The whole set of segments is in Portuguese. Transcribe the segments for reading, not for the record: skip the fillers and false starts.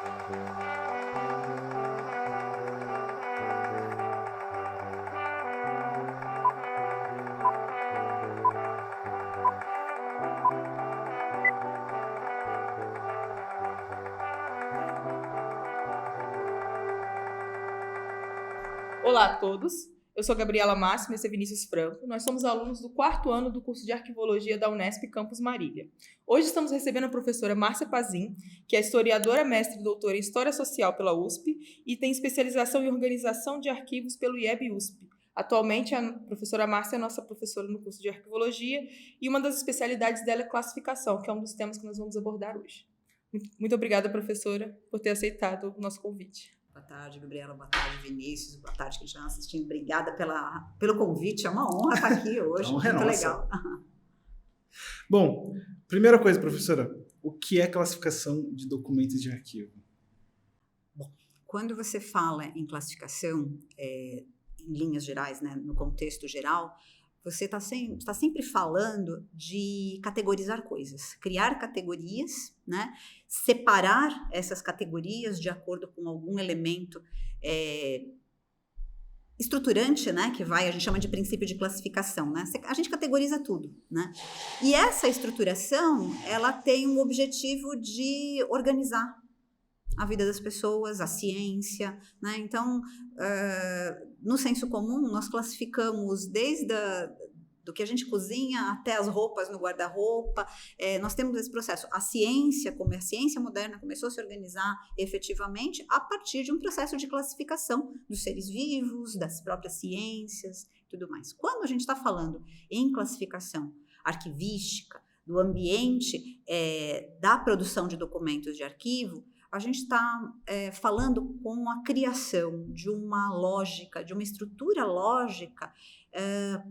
Olá a todos, eu sou Gabriela Máximo e esse é Vinícius Franco. Nós somos alunos do 4º ano do curso de Arquivologia da Unesp Campus Marília. Hoje estamos recebendo a professora Márcia Pazin, que é historiadora, mestre e doutora em História Social pela USP e tem especialização em Organização de Arquivos pelo IEB-USP. Atualmente, a professora Márcia é nossa professora no curso de Arquivologia e uma das especialidades dela é classificação, que é um dos temas que nós vamos abordar hoje. Muito obrigada, professora, por ter aceitado o nosso convite. Boa tarde, Gabriela. Boa tarde, Vinícius. Boa tarde, quem está assistindo. Obrigada pelo convite. É uma honra estar aqui hoje. Honra muito nossa. Legal. Bom, primeira coisa, professora, o que é classificação de documentos de arquivo? Bom, quando você fala em classificação, em linhas gerais, né, no contexto geral, você está sempre falando de categorizar coisas, criar categorias, né, separar essas categorias de acordo com algum elemento estruturante, né, que a gente chama de princípio de classificação, né? A gente categoriza tudo, né? E essa estruturação, ela tem o objetivo de organizar a vida das pessoas, a ciência, né? Então, no senso comum, nós classificamos desde do que a gente cozinha até as roupas no guarda-roupa. Nós temos esse processo. A ciência moderna começou a se organizar efetivamente a partir de um processo de classificação dos seres vivos, das próprias ciências e tudo mais. Quando a gente está falando em classificação arquivística, do ambiente da produção de documentos de arquivo, a gente está falando com a criação de uma lógica, de uma estrutura lógica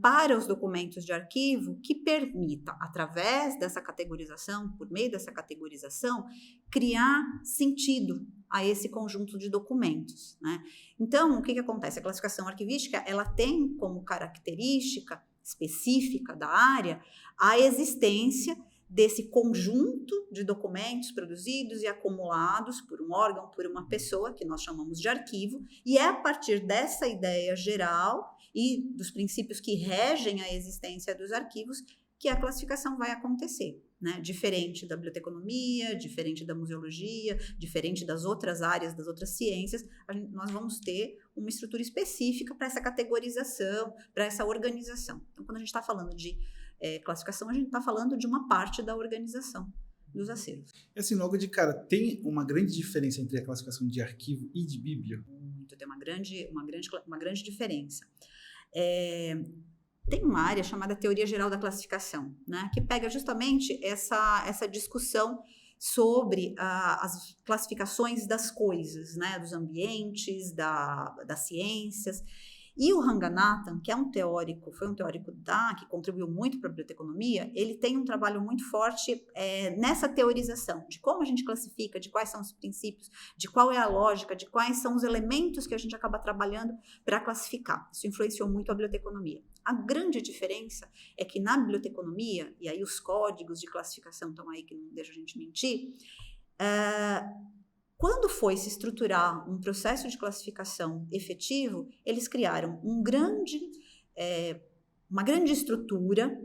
para os documentos de arquivo que permita, através dessa categorização, por meio dessa categorização, criar sentido a esse conjunto de documentos, né? Então, o que acontece? A classificação arquivística, ela tem como característica específica da área a existência desse conjunto de documentos produzidos e acumulados por um órgão, por uma pessoa, que nós chamamos de arquivo, e é a partir dessa ideia geral e dos princípios que regem a existência dos arquivos que a classificação vai acontecer, né? Diferente da biblioteconomia, diferente da museologia, diferente das outras áreas, das outras ciências, nós vamos ter uma estrutura específica para essa categorização, para essa organização. Então, quando a gente está falando de classificação, a gente está falando de uma parte da organização dos acervos. E assim, logo de cara, tem uma grande diferença entre a classificação de arquivo e de bíblia? Tem uma grande diferença. Tem uma área chamada Teoria Geral da Classificação, né, que pega justamente essa discussão sobre as classificações das coisas, né, dos ambientes, das ciências. E o Ranganathan, que foi um teórico que contribuiu muito para a biblioteconomia, ele tem um trabalho muito forte nessa teorização, de como a gente classifica, de quais são os princípios, de qual é a lógica, de quais são os elementos que a gente acaba trabalhando para classificar. Isso influenciou muito a biblioteconomia. A grande diferença é que na biblioteconomia, e aí os códigos de classificação estão aí que não deixam a gente mentir, quando foi se estruturar um processo de classificação efetivo, eles criaram uma grande estrutura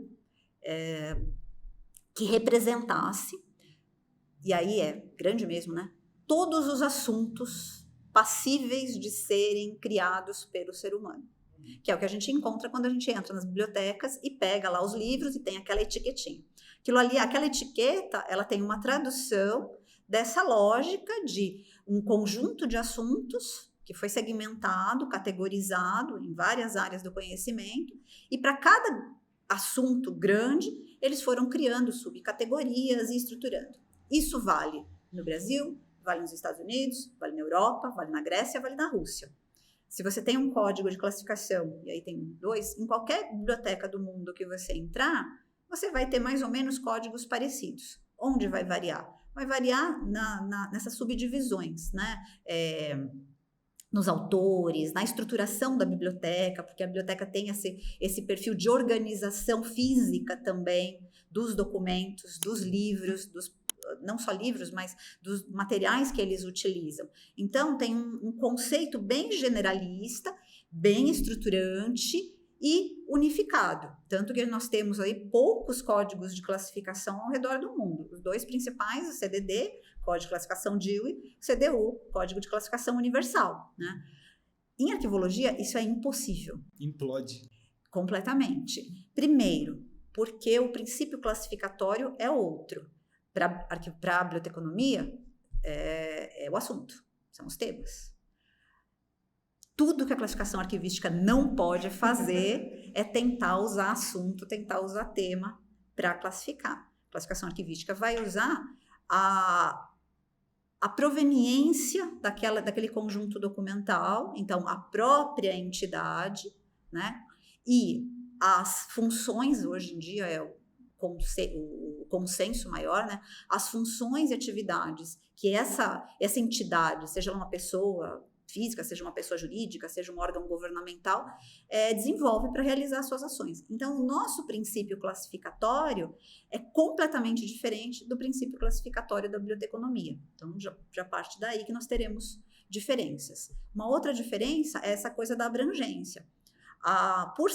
que representasse, e aí grande mesmo, né? Todos os assuntos passíveis de serem criados pelo ser humano, que é o que a gente encontra quando a gente entra nas bibliotecas e pega lá os livros e tem aquela etiquetinha. Aquela etiqueta, ela tem uma tradução dessa lógica de um conjunto de assuntos que foi segmentado, categorizado em várias áreas do conhecimento, e para cada assunto grande, eles foram criando subcategorias e estruturando. Isso vale no Brasil, vale nos Estados Unidos, vale na Europa, vale na Grécia, vale na Rússia. Se você tem um código de classificação, e aí tem 2, em qualquer biblioteca do mundo que você entrar, você vai ter mais ou menos códigos parecidos. Onde vai variar? Vai variar nessas subdivisões, né? Nos autores, na estruturação da biblioteca, porque a biblioteca tem esse perfil de organização física também dos documentos, dos livros, não só livros, mas dos materiais que eles utilizam. Então, tem um conceito bem generalista, bem estruturante e unificado. Tanto que nós temos aí poucos códigos de classificação ao redor do mundo. Os dois principais, o CDD, Código de Classificação Dewey, o CDU, Código de Classificação Universal, né? Em arquivologia, isso é impossível. Implode. Completamente. Primeiro, porque o princípio classificatório é outro. Para a biblioteconomia, é o assunto, são os temas. Tudo que a classificação arquivística não pode fazer é tentar usar assunto, tentar usar tema para classificar. A classificação arquivística vai usar a proveniência daquele conjunto documental, então a própria entidade, né? E as funções, hoje em dia é o consenso maior, né? As funções e atividades que essa entidade, seja ela uma pessoa física, seja uma pessoa jurídica, seja um órgão governamental, desenvolve para realizar suas ações. Então, o nosso princípio classificatório é completamente diferente do princípio classificatório da biblioteconomia. Então, já parte daí que nós teremos diferenças. Uma outra diferença é essa coisa da abrangência. Por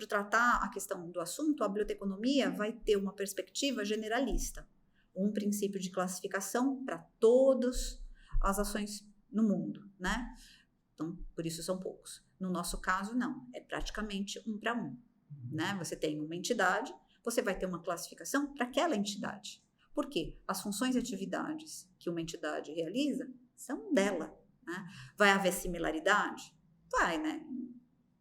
tratar a questão do assunto, a biblioteconomia vai ter uma perspectiva generalista, um princípio de classificação para todas as ações no mundo, né? Então, por isso são poucos. No nosso caso, não. É praticamente 1 para 1, né? Você tem uma entidade, você vai ter uma classificação para aquela entidade. Por quê? As funções e atividades que uma entidade realiza são dela, né? Vai haver similaridade? Vai, né?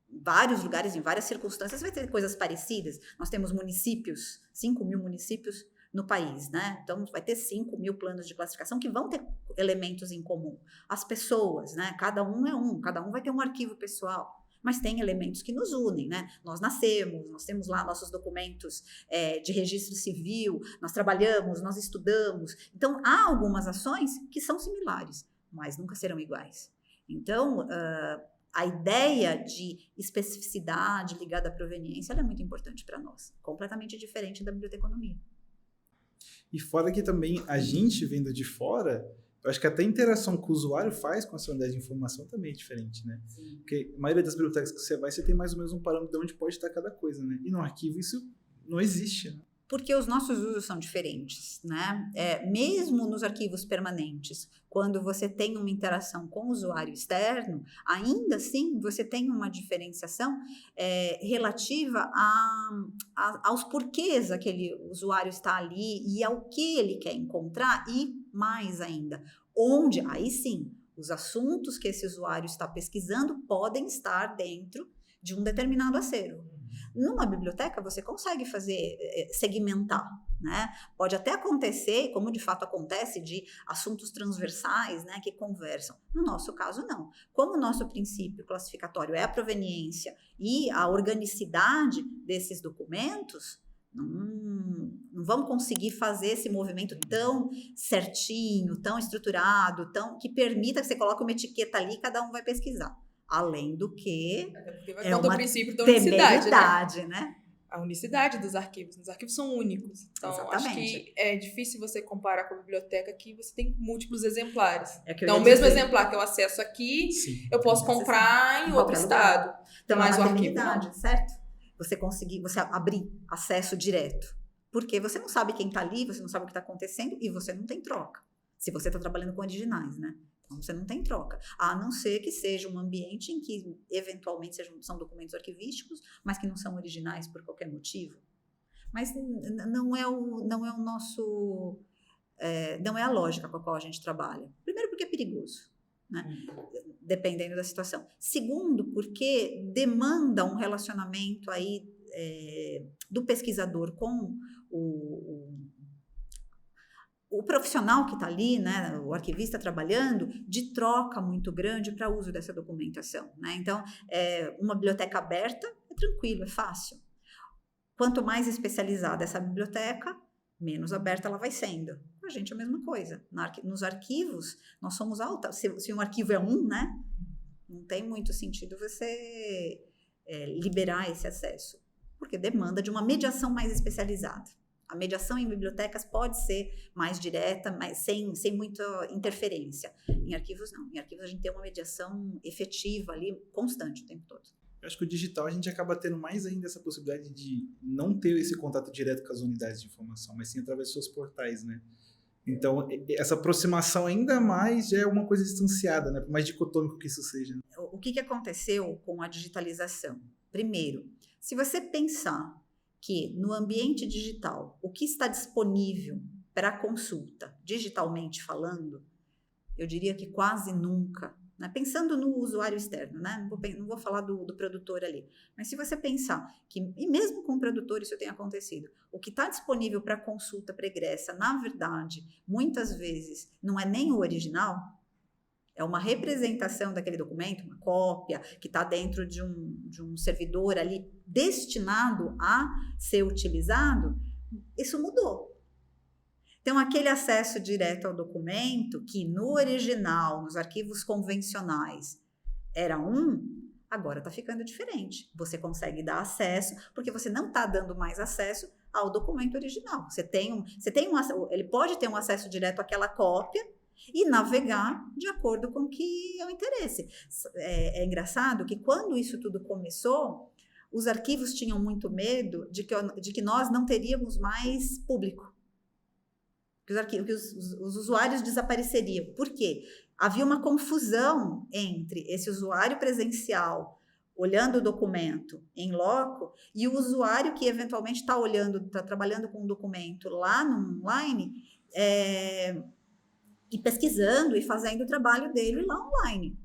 Em vários lugares, em várias circunstâncias, vai ter coisas parecidas. Nós temos municípios, 5.000 municípios no país, né? Então, vai ter 5.000 planos de classificação que vão ter elementos em comum. As pessoas, né? Cada um vai ter um arquivo pessoal, mas tem elementos que nos unem, né? Nós nascemos, nós temos lá nossos documentos de registro civil, nós trabalhamos, nós estudamos. Então, há algumas ações que são similares, mas nunca serão iguais. Então, a ideia de especificidade ligada à proveniência ela é muito importante para nós, completamente diferente da biblioteconomia. E fora que também a gente vendo de fora, eu acho que até a interação que o usuário faz com essa unidade de informação também é diferente, né? Sim. Porque a maioria das bibliotecas que você vai, você tem mais ou menos um parâmetro de onde pode estar cada coisa, né? E no arquivo isso não existe, né? Porque os nossos usos são diferentes, né? Mesmo nos arquivos permanentes, quando você tem uma interação com o usuário externo, ainda assim você tem uma diferenciação relativa aos porquês aquele usuário está ali e ao que ele quer encontrar e mais ainda, onde, aí sim, os assuntos que esse usuário está pesquisando podem estar dentro de um determinado acervo. Numa biblioteca, você consegue segmentar, né? Pode até acontecer, como de fato acontece, de assuntos transversais, né, que conversam. No nosso caso, não. Como o nosso princípio classificatório é a proveniência e a organicidade desses documentos, não vamos conseguir fazer esse movimento tão certinho, tão estruturado, que permita que você coloque uma etiqueta ali e cada um vai pesquisar. Além do que é uma princípio da unicidade, né? A unicidade dos arquivos. Os arquivos são únicos. Então, exatamente. Acho que é difícil você comparar com a biblioteca que você tem múltiplos exemplares. Então, o mesmo exemplar que eu acesso aqui, sim, eu posso comprar em outro estado. Então, mas o arquivo não. Certo? Você abrir acesso direto. Porque você não sabe quem está ali, você não sabe o que está acontecendo e você não tem troca. Se você está trabalhando com originais, né? Então, você não tem troca, a não ser que seja um ambiente em que, eventualmente, são documentos arquivísticos, mas que não são originais por qualquer motivo. Mas não é o nosso... não é a lógica com a qual a gente trabalha. Primeiro, porque é perigoso, né? Dependendo da situação. Segundo, porque demanda um relacionamento aí, do pesquisador com o profissional que está ali, né, o arquivista trabalhando, de troca muito grande para uso dessa documentação, né? Então, uma biblioteca aberta é tranquilo, é fácil. Quanto mais especializada essa biblioteca, menos aberta ela vai sendo. A gente é a mesma coisa. Nos arquivos, nós somos alta. Se um arquivo é 1, né, não tem muito sentido você liberar esse acesso, porque demanda de uma mediação mais especializada. A mediação em bibliotecas pode ser mais direta, mas sem muita interferência. Em arquivos, não. Em arquivos, a gente tem uma mediação efetiva ali, constante o tempo todo. Eu acho que o digital a gente acaba tendo mais ainda essa possibilidade de não ter esse contato direto com as unidades de informação, mas sim através dos seus portais, né? Então, essa aproximação ainda mais já é uma coisa distanciada, né? Por mais dicotômico que isso seja. O que aconteceu com a digitalização? Primeiro, se você pensar que no ambiente digital, o que está disponível para consulta, digitalmente falando, eu diria que quase nunca, né? Pensando no usuário externo, né? Não vou falar do produtor ali, mas se você pensar que, e mesmo com o produtor isso tem acontecido, o que está disponível para consulta pregressa, na verdade, muitas vezes não é nem o original, é uma representação daquele documento, uma cópia, que está dentro de um servidor ali destinado a ser utilizado, isso mudou. Então, aquele acesso direto ao documento, que no original, nos arquivos convencionais, era agora está ficando diferente. Você consegue dar acesso, porque você não está dando mais acesso ao documento original. Ele pode ter um acesso direto àquela cópia, e navegar de acordo com o que é o interesse. É engraçado que quando isso tudo começou, os arquivos tinham muito medo de que nós não teríamos mais público. Que os usuários desapareceriam. Por quê? Havia uma confusão entre esse usuário presencial olhando o documento em loco e o usuário que eventualmente está trabalhando com um documento lá no online, e pesquisando e fazendo o trabalho dele lá online.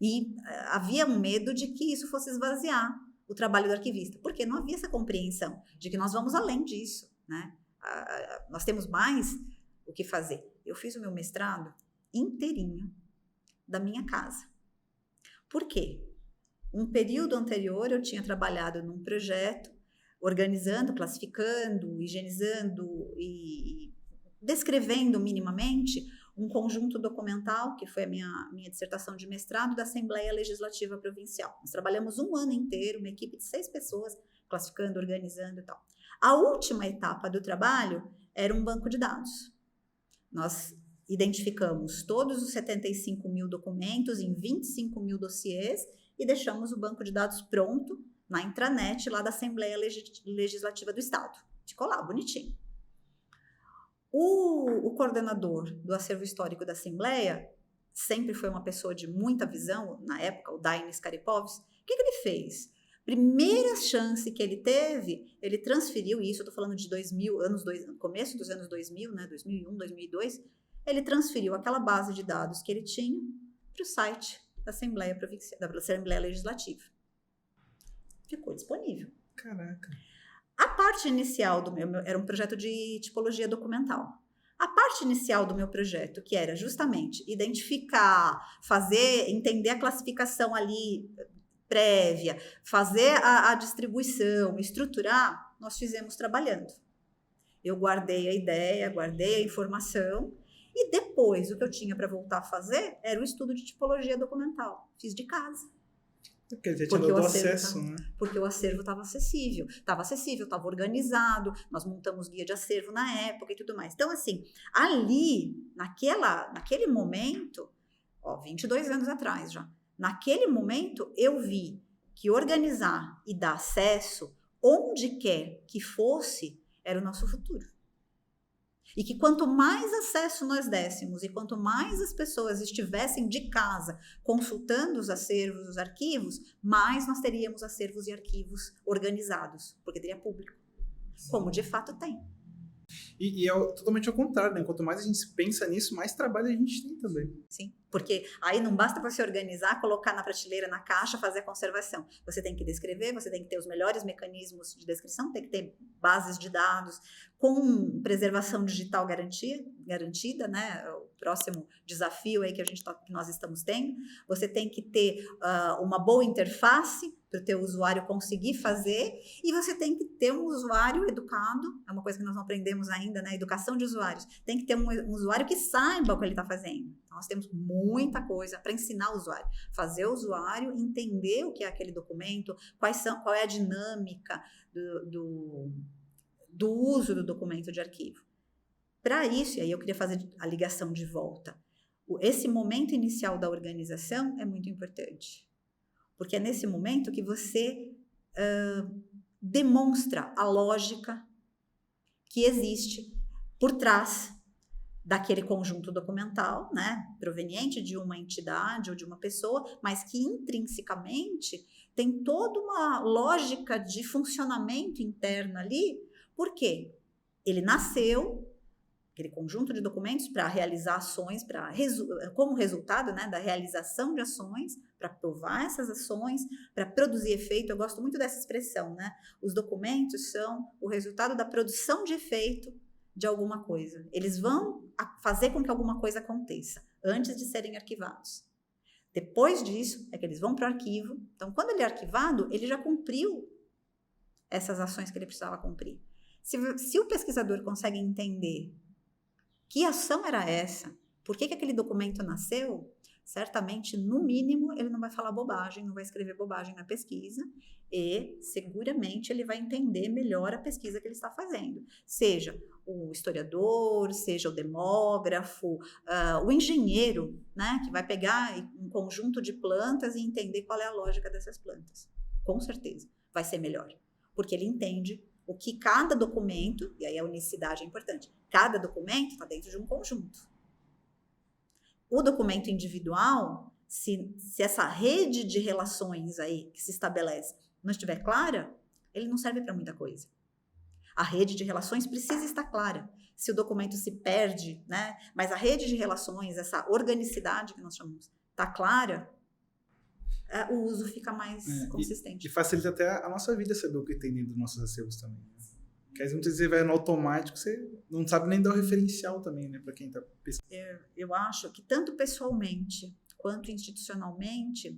E havia um medo de que isso fosse esvaziar o trabalho do arquivista, porque não havia essa compreensão de que nós vamos além disso, né? Nós temos mais o que fazer. Eu fiz o meu mestrado inteirinho da minha casa. Por quê? Um período anterior eu tinha trabalhado num projeto organizando, classificando, higienizando e descrevendo minimamente um conjunto documental, que foi a minha dissertação de mestrado, da Assembleia Legislativa Provincial. Nós trabalhamos um ano inteiro, uma equipe de 6 pessoas, classificando, organizando e tal. A última etapa do trabalho era um banco de dados. Nós identificamos todos os 75 mil documentos em 25 mil dossiês e deixamos o banco de dados pronto na intranet lá da Assembleia Legislativa do Estado. Ficou lá, bonitinho. O coordenador do acervo histórico da Assembleia sempre foi uma pessoa de muita visão, na época, o Dainis Karipovs. O que ele fez? Primeira chance que ele teve, ele transferiu isso, eu estou falando de começo dos anos 2000, né, 2001, 2002, ele transferiu aquela base de dados que ele tinha para o site da Assembleia Legislativa. Ficou disponível. Caraca. A parte inicial do meu era um projeto de tipologia documental. A parte inicial do meu projeto, que era justamente identificar, entender a classificação ali prévia, fazer a distribuição, estruturar, nós fizemos trabalhando. Eu guardei a ideia, guardei a informação e depois o que eu tinha para voltar a fazer era o estudo de tipologia documental. Fiz de casa. Porque já tinha dado acesso, né? Porque o acervo estava acessível, estava organizado, nós montamos guia de acervo na época e tudo mais. Então, assim, ali, naquele momento, 22 anos atrás já, naquele momento eu vi que organizar e dar acesso, onde quer que fosse, era o nosso futuro. E que quanto mais acesso nós dessemos e quanto mais as pessoas estivessem de casa consultando os acervos, os arquivos, mais nós teríamos acervos e arquivos organizados, porque teria público, como de fato tem. E totalmente ao contrário, né? Quanto mais a gente pensa nisso, mais trabalho a gente tem também. Sim, porque aí não basta você organizar, colocar na prateleira, na caixa, fazer a conservação. Você tem que descrever, você tem que ter os melhores mecanismos de descrição, tem que ter bases de dados com preservação digital garantida, né? O próximo desafio aí que nós estamos tendo. Você tem que ter uma boa interface para o teu usuário conseguir fazer, e você tem que ter um usuário educado, é uma coisa que nós não aprendemos ainda, né? Educação de usuários. Tem que ter um usuário que saiba o que ele está fazendo. Então, nós temos muita coisa para ensinar o usuário. Fazer o usuário entender o que é aquele documento, qual é a dinâmica do uso do documento de arquivo. Para isso, e aí eu queria fazer a ligação de volta, esse momento inicial da organização é muito importante, porque é nesse momento que você demonstra a lógica que existe por trás daquele conjunto documental, né, proveniente de uma entidade ou de uma pessoa, mas que intrinsecamente tem toda uma lógica de funcionamento interno ali. Por quê? Ele nasceu, aquele conjunto de documentos, para realizar ações, como resultado, né, da realização de ações, para provar essas ações, para produzir efeito. Eu gosto muito dessa expressão, né? Os documentos são o resultado da produção de efeito de alguma coisa. Eles vão fazer com que alguma coisa aconteça antes de serem arquivados. Depois disso, é que eles vão para o arquivo. Então, quando ele é arquivado, ele já cumpriu essas ações que ele precisava cumprir. Se o pesquisador consegue entender que ação era essa, por que aquele documento nasceu, certamente, no mínimo, ele não vai falar bobagem, não vai escrever bobagem na pesquisa e, seguramente, ele vai entender melhor a pesquisa que ele está fazendo. Seja o historiador, seja o demógrafo, o engenheiro, né, que vai pegar um conjunto de plantas e entender qual é a lógica dessas plantas. Com certeza, vai ser melhor, porque ele entende o que cada documento, e aí a unicidade é importante, cada documento está dentro de um conjunto. O documento individual, se essa rede de relações aí que se estabelece não estiver clara, ele não serve para muita coisa. A rede de relações precisa estar clara. Se o documento se perde, né? Mas a rede de relações, essa organicidade que nós chamamos, está clara, o uso fica mais consistente. E facilita até a nossa vida saber o que tem dentro dos nossos acervos também. Né? Porque às vezes você vai no automático, você não sabe nem dar o referencial também, né, para quem está pesquisando. Eu acho que tanto pessoalmente quanto institucionalmente,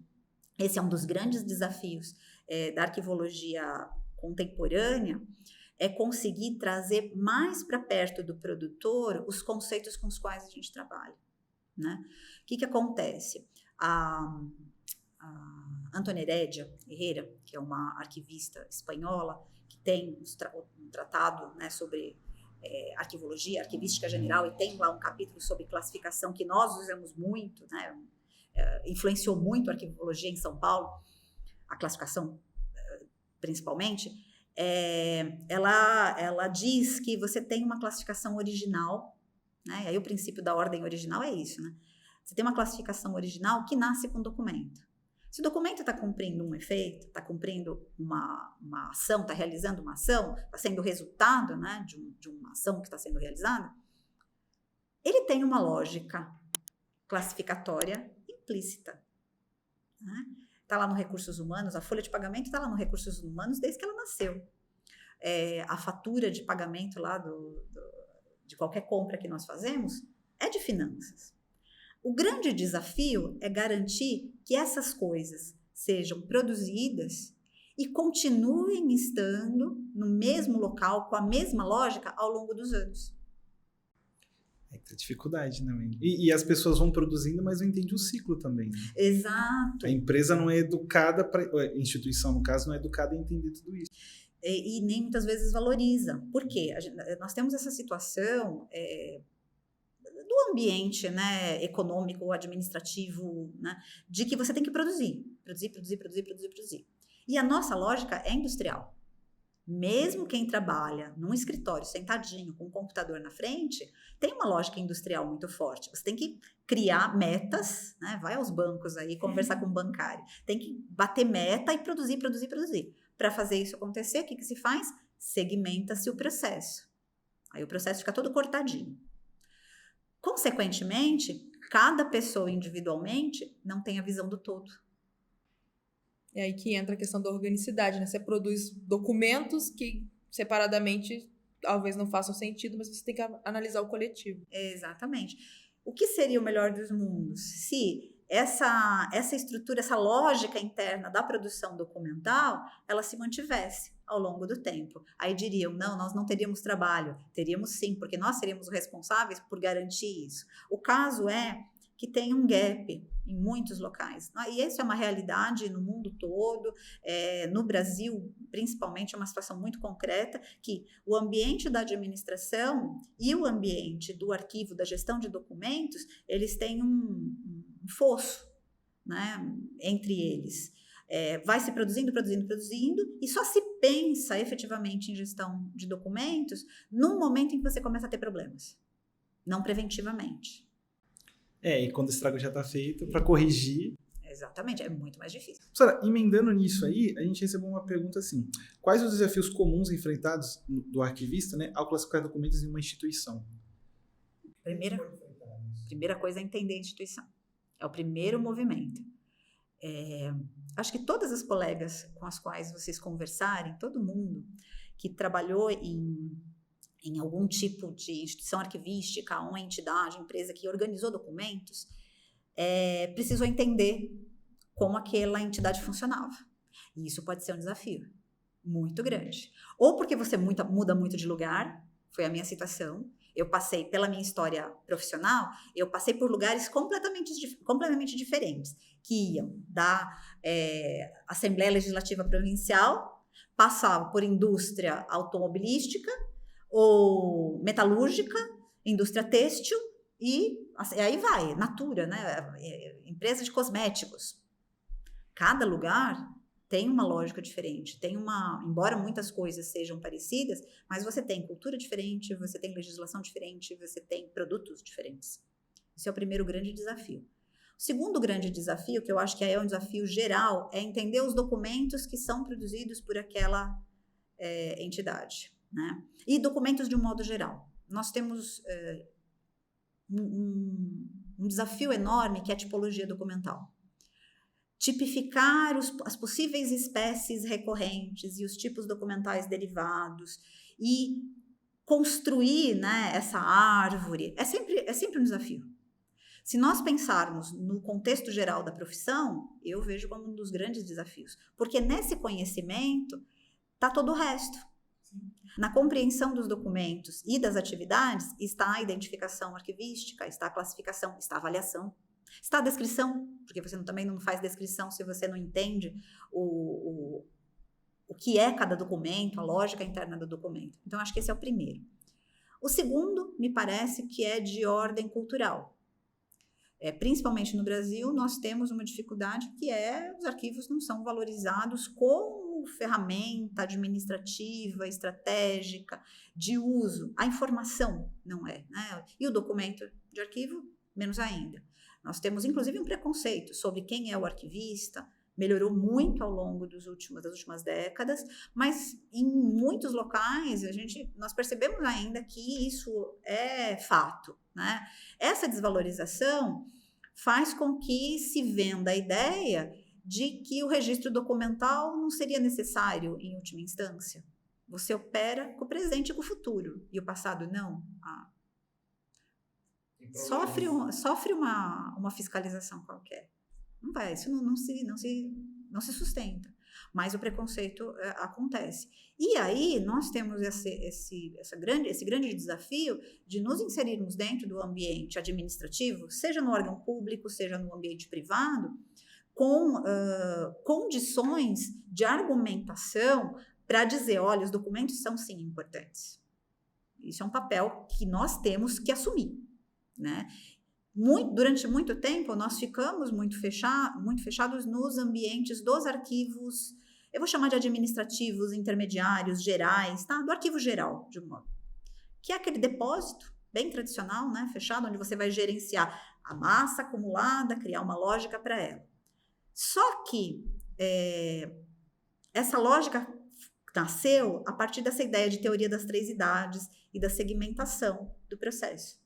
esse é um dos grandes desafios da arquivologia contemporânea, é conseguir trazer mais para perto do produtor os conceitos com os quais a gente trabalha. Né? O que acontece? A Antônia Herédia Herrera, que é uma arquivista espanhola, que tem um tratado, né, sobre arquivologia, arquivística general, e tem lá um capítulo sobre classificação que nós usamos muito, né, influenciou muito a arquivologia em São Paulo, a classificação principalmente. Ela diz que você tem uma classificação original, né, e aí o princípio da ordem original é isso, né? Você tem uma classificação original que nasce com o documento. Se o documento está cumprindo um efeito, está cumprindo uma ação, está realizando uma ação, está sendo resultado, né, de uma ação que está sendo realizada, ele tem uma lógica classificatória implícita. Está lá no Recursos Humanos, a folha de pagamento está lá no Recursos Humanos desde que ela nasceu. A fatura de pagamento lá de qualquer compra que nós fazemos é de finanças. O grande desafio é garantir que essas coisas sejam produzidas e continuem estando no mesmo local, com a mesma lógica, ao longo dos anos. É dificuldade, né? E as pessoas vão produzindo, mas não entendem o ciclo também. Né? Exato. A empresa não é educada, a instituição, no caso, não é educada a entender tudo isso. E nem muitas vezes valoriza. Por quê? Nós temos essa situação do ambiente, né, econômico, administrativo, né, de que você tem que produzir. E a nossa lógica é industrial. Mesmo quem trabalha num escritório sentadinho com um computador na frente, tem uma lógica industrial muito forte. Você tem que criar metas, né, vai aos bancos aí conversar com o bancário. Tem que bater meta e produzir. Para fazer isso acontecer, o que se faz? Segmenta-se o processo. Aí o processo fica todo cortadinho. Consequentemente, cada pessoa individualmente não tem a visão do todo. É aí que entra a questão da organicidade, né? Você produz documentos que separadamente talvez não façam sentido, mas você tem que analisar o coletivo. Exatamente. O que seria o melhor dos mundos se essa estrutura, essa lógica interna da produção documental, ela se mantivesse ao longo do tempo? Aí diriam, não, nós não teríamos trabalho. Teríamos sim, porque nós seríamos os responsáveis por garantir isso. O caso é que tem um gap em muitos locais. E isso é uma realidade no mundo todo, no Brasil, principalmente, é uma situação muito concreta, que o ambiente da administração e o ambiente do arquivo, da gestão de documentos, eles têm um fosso, né, entre eles. Vai se produzindo, e só se pensa efetivamente em gestão de documentos no momento em que você começa a ter problemas, não preventivamente. E quando o estrago já está feito, para corrigir... Exatamente, é muito mais difícil. Professora, emendando nisso aí, a gente recebeu uma pergunta assim, quais os desafios comuns enfrentados do arquivista, né, ao classificar documentos em uma instituição? Primeira coisa é entender a instituição. É o primeiro movimento. Acho que todas as colegas com as quais vocês conversarem, todo mundo que trabalhou em algum tipo de instituição arquivística, uma entidade, empresa que organizou documentos, precisou entender como aquela entidade funcionava. E isso pode ser um desafio muito grande. Ou porque você muda muito de lugar, foi a minha situação. Eu passei, pela minha história profissional, eu passei por lugares completamente diferentes, que iam da Assembleia Legislativa Provincial, passava por indústria automobilística, ou metalúrgica, indústria têxtil, e aí vai, Natura, né? Empresa de cosméticos. Cada lugar tem uma lógica diferente, embora muitas coisas sejam parecidas, mas você tem cultura diferente, você tem legislação diferente, você tem produtos diferentes. Esse é o primeiro grande desafio. O segundo grande desafio, que eu acho que é um desafio geral, é entender os documentos que são produzidos por aquela entidade, né? E documentos de um modo geral. Nós temos um desafio enorme, que é a tipologia documental. Tipificar as possíveis espécies recorrentes e os tipos documentais derivados e construir, né, essa árvore é sempre um desafio. Se nós pensarmos no contexto geral da profissão, eu vejo como um dos grandes desafios, porque nesse conhecimento está todo o resto. Na compreensão dos documentos e das atividades está a identificação arquivística, está a classificação, está a avaliação, está a descrição, porque você também não faz descrição se você não entende o que é cada documento, a lógica interna do documento. Então, acho que esse é o primeiro. O segundo, me parece que é de ordem cultural. Principalmente no Brasil, nós temos uma dificuldade que os arquivos não são valorizados como ferramenta administrativa, estratégica, de uso. A informação não é, né? E o documento de arquivo, menos ainda. Nós temos, inclusive, um preconceito sobre quem é o arquivista, melhorou muito ao longo das últimas décadas, mas em muitos locais nós percebemos ainda que isso é fato, né? Essa desvalorização faz com que se venda a ideia de que o registro documental não seria necessário em última instância. Você opera com o presente e com o futuro, e o passado não. Sofre uma fiscalização qualquer. Não vai, isso não se sustenta. Mas o preconceito acontece. E aí nós temos esse grande desafio de nos inserirmos dentro do ambiente administrativo, seja no órgão público, seja no ambiente privado, com condições de argumentação para dizer, olha, os documentos são sim importantes. Isso é um papel que nós temos que assumir, né? Durante muito tempo, nós ficamos muito fechados nos ambientes dos arquivos, eu vou chamar de administrativos, intermediários, gerais, tá? Do arquivo geral, de um modo. Que é aquele depósito bem tradicional, né? Fechado, onde você vai gerenciar a massa acumulada, criar uma lógica para ela. Só que essa lógica nasceu a partir dessa ideia de teoria das 3 idades e da segmentação do processo.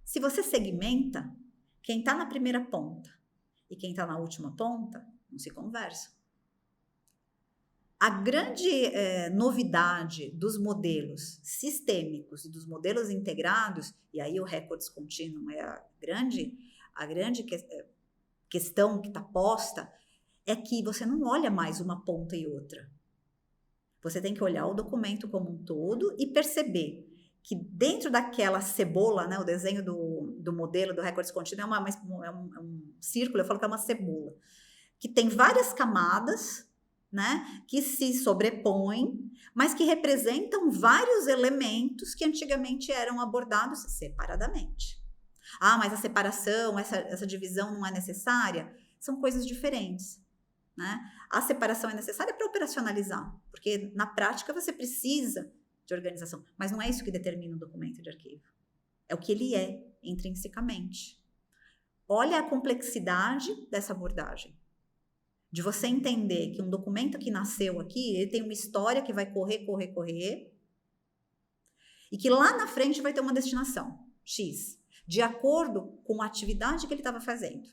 Se você segmenta, quem está na primeira ponta e quem está na última ponta não se conversam. A grande novidade dos modelos sistêmicos e dos modelos integrados, e aí o Records Continuum é a grande questão que está posta, é que você não olha mais uma ponta e outra. Você tem que olhar o documento como um todo e perceber que dentro daquela cebola, né, o desenho do modelo do recordes contínuo é um círculo, eu falo que é uma cebola, que tem várias camadas, né, que se sobrepõem, mas que representam vários elementos que antigamente eram abordados separadamente. Ah, mas a separação, essa divisão não é necessária? São coisas diferentes, né? A separação é necessária para operacionalizar, porque na prática você precisa de organização, mas não é isso que determina o documento de arquivo. É o que ele é intrinsecamente. Olha a complexidade dessa abordagem. De você entender que um documento que nasceu aqui, ele tem uma história que vai correr, e que lá na frente vai ter uma destinação, X, de acordo com a atividade que ele estava fazendo.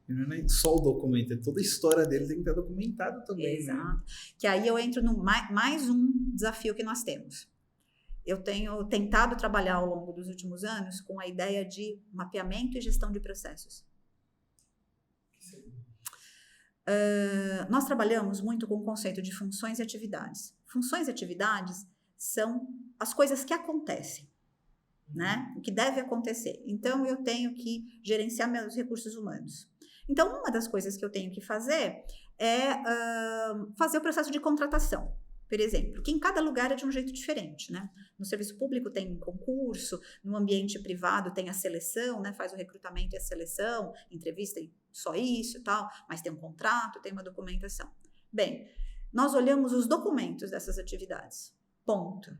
E não é nem só o documento, é toda a história dele tem que estar documentada também. Exato. Né? Que aí eu entro no mais um desafio que nós temos. Eu tenho tentado trabalhar ao longo dos últimos anos com a ideia de mapeamento e gestão de processos. Nós trabalhamos muito com o conceito de funções e atividades. Funções e atividades são as coisas que acontecem, né? O que deve acontecer. Então, eu tenho que gerenciar meus recursos humanos. Então, uma das coisas que eu tenho que fazer é fazer o processo de contratação. Por exemplo, que em cada lugar é de um jeito diferente, né? No serviço público tem concurso, no ambiente privado tem a seleção, né? Faz o recrutamento e a seleção, entrevista e só isso e tal, mas tem um contrato, tem uma documentação. Bem, nós olhamos os documentos dessas atividades, ponto.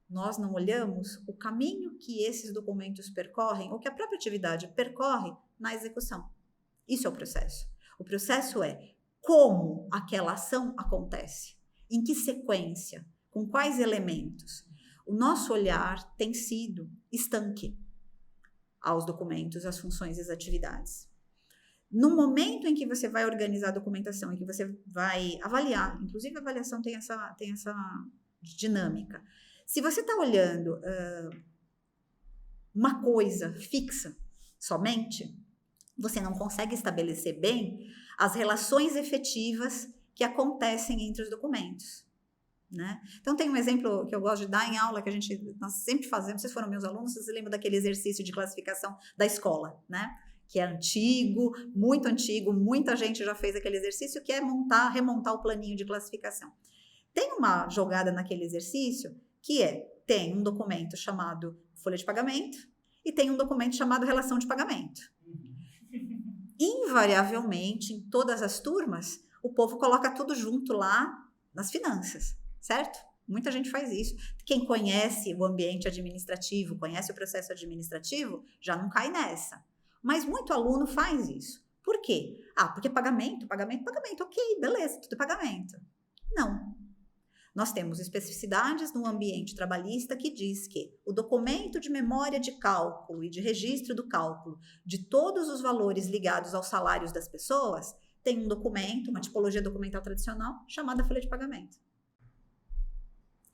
Nós não olhamos o caminho que esses documentos percorrem, ou que a própria atividade percorre na execução. Isso é o processo. O processo é como aquela ação acontece. Em que sequência? Com quais elementos? O nosso olhar tem sido estanque aos documentos, às funções e às atividades. No momento em que você vai organizar a documentação, em que você vai avaliar, inclusive a avaliação tem essa dinâmica. Se você está olhando uma coisa fixa somente, você não consegue estabelecer bem as relações efetivas que acontecem entre os documentos, né? Então, tem um exemplo que eu gosto de dar em aula, que nós sempre fazemos, vocês foram meus alunos, vocês lembram daquele exercício de classificação da escola, né? Que é antigo, muita gente já fez aquele exercício, que é remontar o planinho de classificação. Tem uma jogada naquele exercício que tem um documento chamado folha de pagamento e tem um documento chamado relação de pagamento. Invariavelmente, em todas as turmas, o povo coloca tudo junto lá nas finanças, certo? Muita gente faz isso. Quem conhece o ambiente administrativo, conhece o processo administrativo, já não cai nessa. Mas muito aluno faz isso. Por quê? Porque pagamento, ok, beleza, tudo é pagamento. Não. Nós temos especificidades no ambiente trabalhista que diz que o documento de memória de cálculo e de registro do cálculo de todos os valores ligados aos salários das pessoas tem um documento, uma tipologia documental tradicional, chamada folha de pagamento.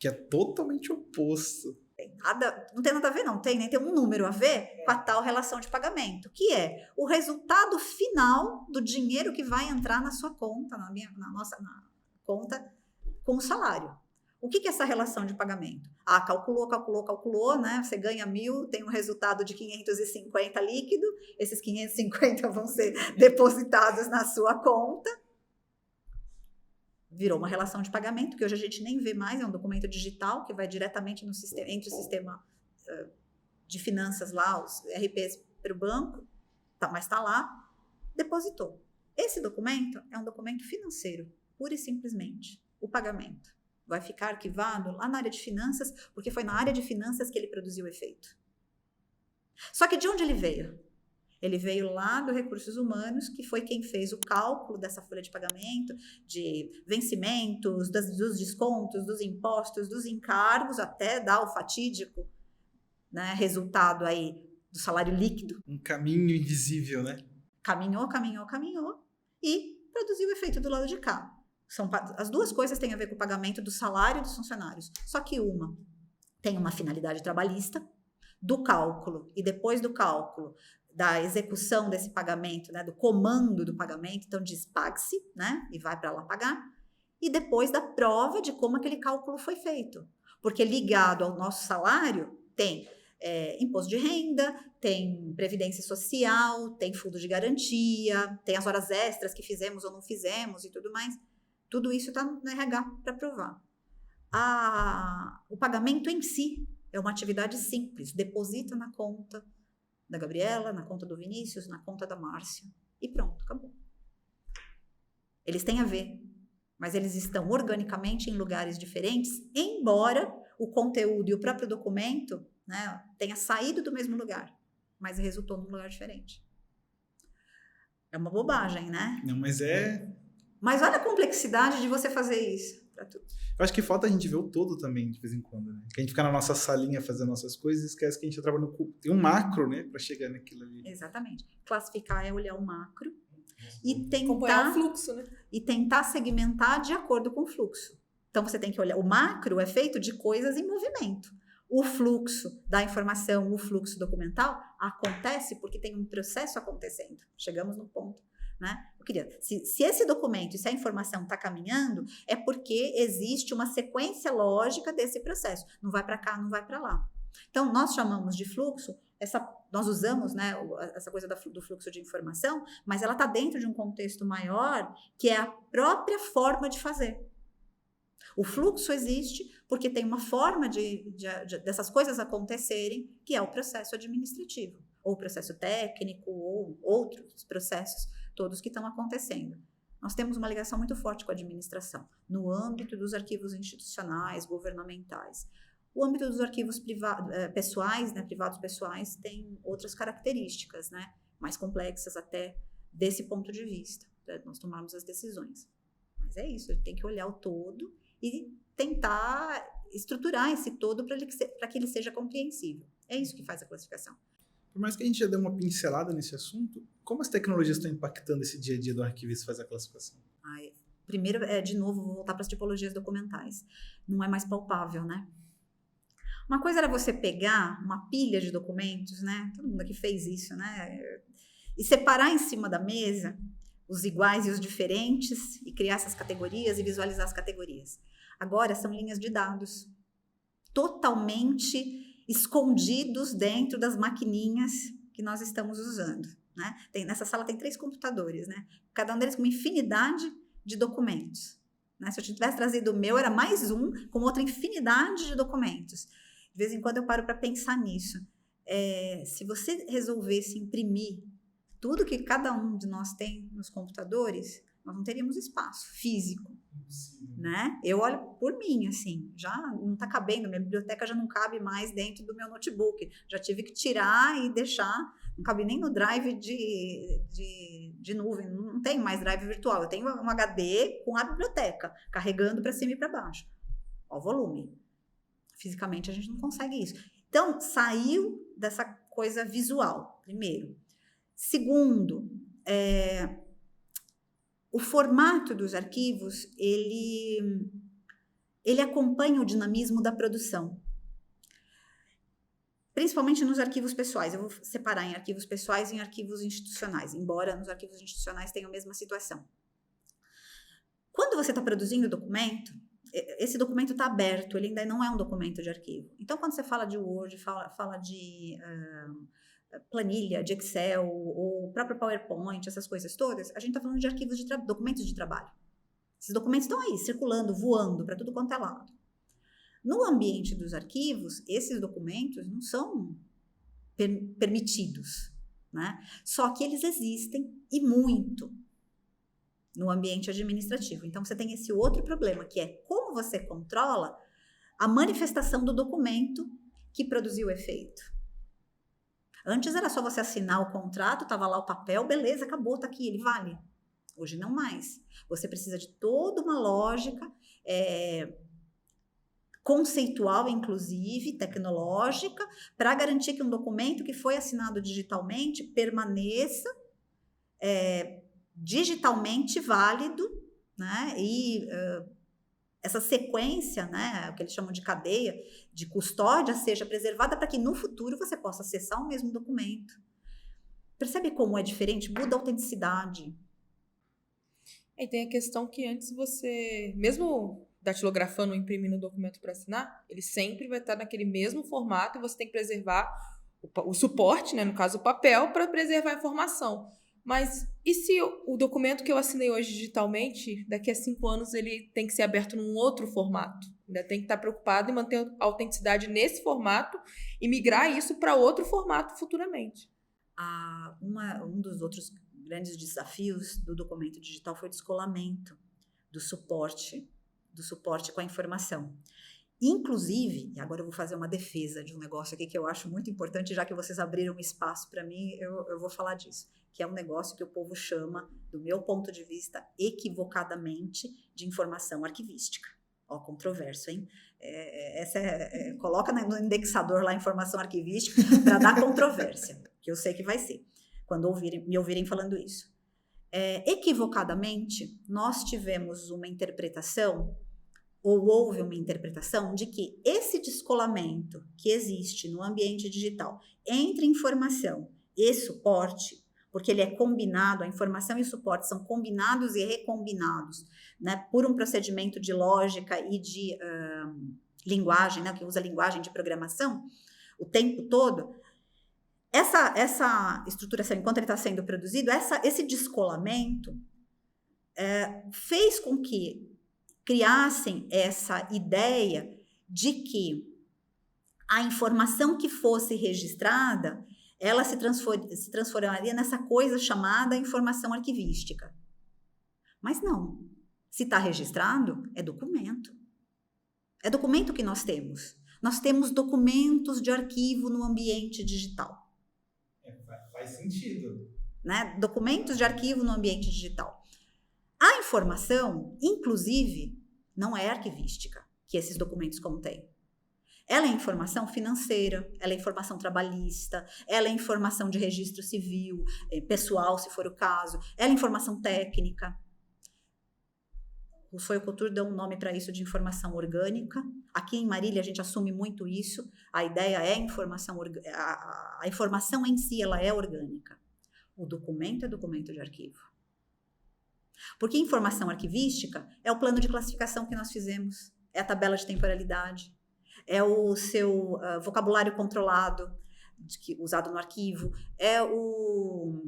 Que é totalmente oposto. Não tem nada a ver, não. Nem tem um número a ver com a tal relação de pagamento, que é o resultado final do dinheiro que vai entrar na sua conta, na nossa conta, com o salário. O que é essa relação de pagamento? Calculou, né? Você ganha 1.000, tem um resultado de 550 líquido, esses 550 vão ser depositados na sua conta. Virou uma relação de pagamento, que hoje a gente nem vê mais, é um documento digital que vai diretamente no sistema, entre o sistema de finanças lá, os RPs para o banco, mas está lá, depositou. Esse documento é um documento financeiro, pura e simplesmente. O pagamento vai ficar arquivado lá na área de finanças, porque foi na área de finanças que ele produziu efeito. Só que de onde ele veio? Ele veio lá do Recursos Humanos, que foi quem fez o cálculo dessa folha de pagamento, de vencimentos, dos descontos, dos impostos, dos encargos, até dar o fatídico, né, resultado aí do salário líquido. Um caminho invisível, né? Caminhou e produziu o efeito do lado de cá. As duas coisas têm a ver com o pagamento do salário dos funcionários. Só que uma tem uma finalidade trabalhista, do cálculo, e depois do cálculo, da execução desse pagamento, né, do comando do pagamento, então diz pague-se, né, e vai para lá pagar, e depois da prova de como aquele cálculo foi feito. Porque ligado ao nosso salário tem imposto de renda, tem previdência social, tem fundo de garantia, tem as horas extras que fizemos ou não fizemos e tudo mais. Tudo isso está no RH para provar. O pagamento em si é uma atividade simples. Deposita na conta da Gabriela, na conta do Vinícius, na conta da Márcia. E pronto, acabou. Eles têm a ver, mas eles estão organicamente em lugares diferentes, embora o conteúdo e o próprio documento, né, tenha saído do mesmo lugar, mas resultou num lugar diferente. É uma bobagem, né? Não, mas Mas olha a complexidade de você fazer isso para tudo. Eu acho que falta a gente ver o todo também, de vez em quando, né? Que a gente fica na nossa salinha fazendo nossas coisas e esquece que a gente tá trabalhando com... Tem um macro, né? Pra chegar naquilo ali. Exatamente. Classificar é olhar o macro e Acompanhar tentar... o fluxo, né? E tentar segmentar de acordo com o fluxo. Então, você tem que olhar... O macro é feito de coisas em movimento. O fluxo da informação, o fluxo documental, acontece porque tem um processo acontecendo. Chegamos no ponto, né? Eu queria... Se esse documento, se a informação está caminhando, é porque existe uma sequência lógica desse processo. Não vai para cá, não vai para lá. Então, nós chamamos de fluxo... Nós usamos, né, essa coisa do fluxo de informação, mas ela está dentro de um contexto maior, que é a própria forma de fazer. O fluxo existe porque tem uma forma dessas coisas acontecerem, que é o processo administrativo, ou o processo técnico, ou outros processos, todos que estão acontecendo. Nós temos uma ligação muito forte com a administração, no âmbito dos arquivos institucionais, governamentais. O âmbito dos arquivos pessoais, né, privados pessoais, tem outras características, né, mais complexas até desse ponto de vista, né, nós tomarmos as decisões. Mas é isso, ele tem que olhar o todo e tentar estruturar esse todo para que ele seja compreensível. É isso que faz a classificação. Por mais que a gente já dê uma pincelada nesse assunto, como as tecnologias estão impactando esse dia a dia do arquivista fazer a classificação? Primeiro, de novo, vou voltar para as tipologias documentais. Não é mais palpável, né? Uma coisa era você pegar uma pilha de documentos, né? Todo mundo aqui fez isso, né? E separar em cima da mesa os iguais e os diferentes e criar essas categorias e visualizar as categorias. Agora são linhas de dados totalmente escondidos dentro das maquininhas que nós estamos usando, né? Nessa sala tem 3 computadores, né? Cada um deles com uma infinidade de documentos, né? Se eu tivesse trazido o meu, era mais um com outra infinidade de documentos. De vez em quando eu paro para pensar nisso. Se você resolvesse imprimir tudo que cada um de nós tem nos computadores, nós não teríamos espaço físico, né? Eu olho por mim, assim, já não está cabendo, minha biblioteca já não cabe mais dentro do meu notebook, já tive que tirar e deixar, não cabe nem no drive de nuvem, não tem mais drive virtual, eu tenho um HD com a biblioteca, carregando para cima e para baixo, ó, o volume. Fisicamente a gente não consegue isso. Então, saiu dessa coisa visual, primeiro. Segundo, o formato dos arquivos, ele acompanha o dinamismo da produção. Principalmente nos arquivos pessoais. Eu vou separar em arquivos pessoais e em arquivos institucionais, embora nos arquivos institucionais tenha a mesma situação. Quando você está produzindo documento, esse documento está aberto, ele ainda não é um documento de arquivo. Então, quando você fala de Word, fala de planilha, de Excel, ou próprio PowerPoint, essas coisas todas, a gente está falando de arquivos de documentos de trabalho. Esses documentos estão aí, circulando, voando para tudo quanto é lado. No ambiente dos arquivos, esses documentos não são permitidos, né? Só que eles existem e muito no ambiente administrativo. Então, você tem esse outro problema, que é como você controla a manifestação do documento que produziu o efeito. Antes era só você assinar o contrato, estava lá o papel, beleza, acabou, está aqui, ele vale. Hoje não mais. Você precisa de toda uma lógica conceitual, inclusive, tecnológica, para garantir que um documento que foi assinado digitalmente permaneça digitalmente válido, né? E essa sequência, né, o que eles chamam de cadeia de custódia, seja preservada para que no futuro você possa acessar o mesmo documento. Percebe como é diferente? Muda a autenticidade. E tem a questão que antes você, mesmo datilografando ou imprimindo o documento para assinar, ele sempre vai estar naquele mesmo formato e você tem que preservar o suporte, né, no caso o papel, para preservar a informação. Mas e se o documento que eu assinei hoje digitalmente, daqui a 5 anos ele tem que ser aberto num outro formato? Ainda tem que estar preocupado em manter a autenticidade nesse formato e migrar isso para outro formato futuramente. Um dos outros grandes desafios do documento digital foi o descolamento do suporte com a informação. Inclusive, e agora eu vou fazer uma defesa de um negócio aqui que eu acho muito importante, já que vocês abriram espaço para mim, eu vou falar disso, que é um negócio que o povo chama, do meu ponto de vista, equivocadamente, de informação arquivística. Ó, controverso, hein? Coloca no indexador lá informação arquivística para dar controvérsia, que eu sei que vai ser, quando me ouvirem falando isso. Equivocadamente, nós tivemos uma interpretação, ou houve uma interpretação de que esse descolamento que existe no ambiente digital entre informação e suporte, porque ele é combinado, a informação e o suporte são combinados e recombinados, né, por um procedimento de lógica e de linguagem, né, que usa linguagem de programação o tempo todo. Essa estruturação, enquanto ele está sendo produzido, esse descolamento fez com que criassem essa ideia de que a informação que fosse registrada, ela se transformaria nessa coisa chamada informação arquivística. Mas não. Se está registrado, é documento. É documento que nós temos. Nós temos documentos de arquivo no ambiente digital. Faz sentido. Né? Documentos de arquivo no ambiente digital. A informação, inclusive, não é arquivística, que esses documentos contêm. Ela é informação financeira, ela é informação trabalhista, ela é informação de registro civil, pessoal, se for o caso, ela é informação técnica. O Rousseau e Couture dão um nome para isso de informação orgânica. Aqui em Marília a gente assume muito isso. A ideia é a informação em si, ela é orgânica. O documento é documento de arquivo. Porque informação arquivística é o plano de classificação que nós fizemos, é a tabela de temporalidade, é o seu vocabulário controlado, usado no arquivo, é o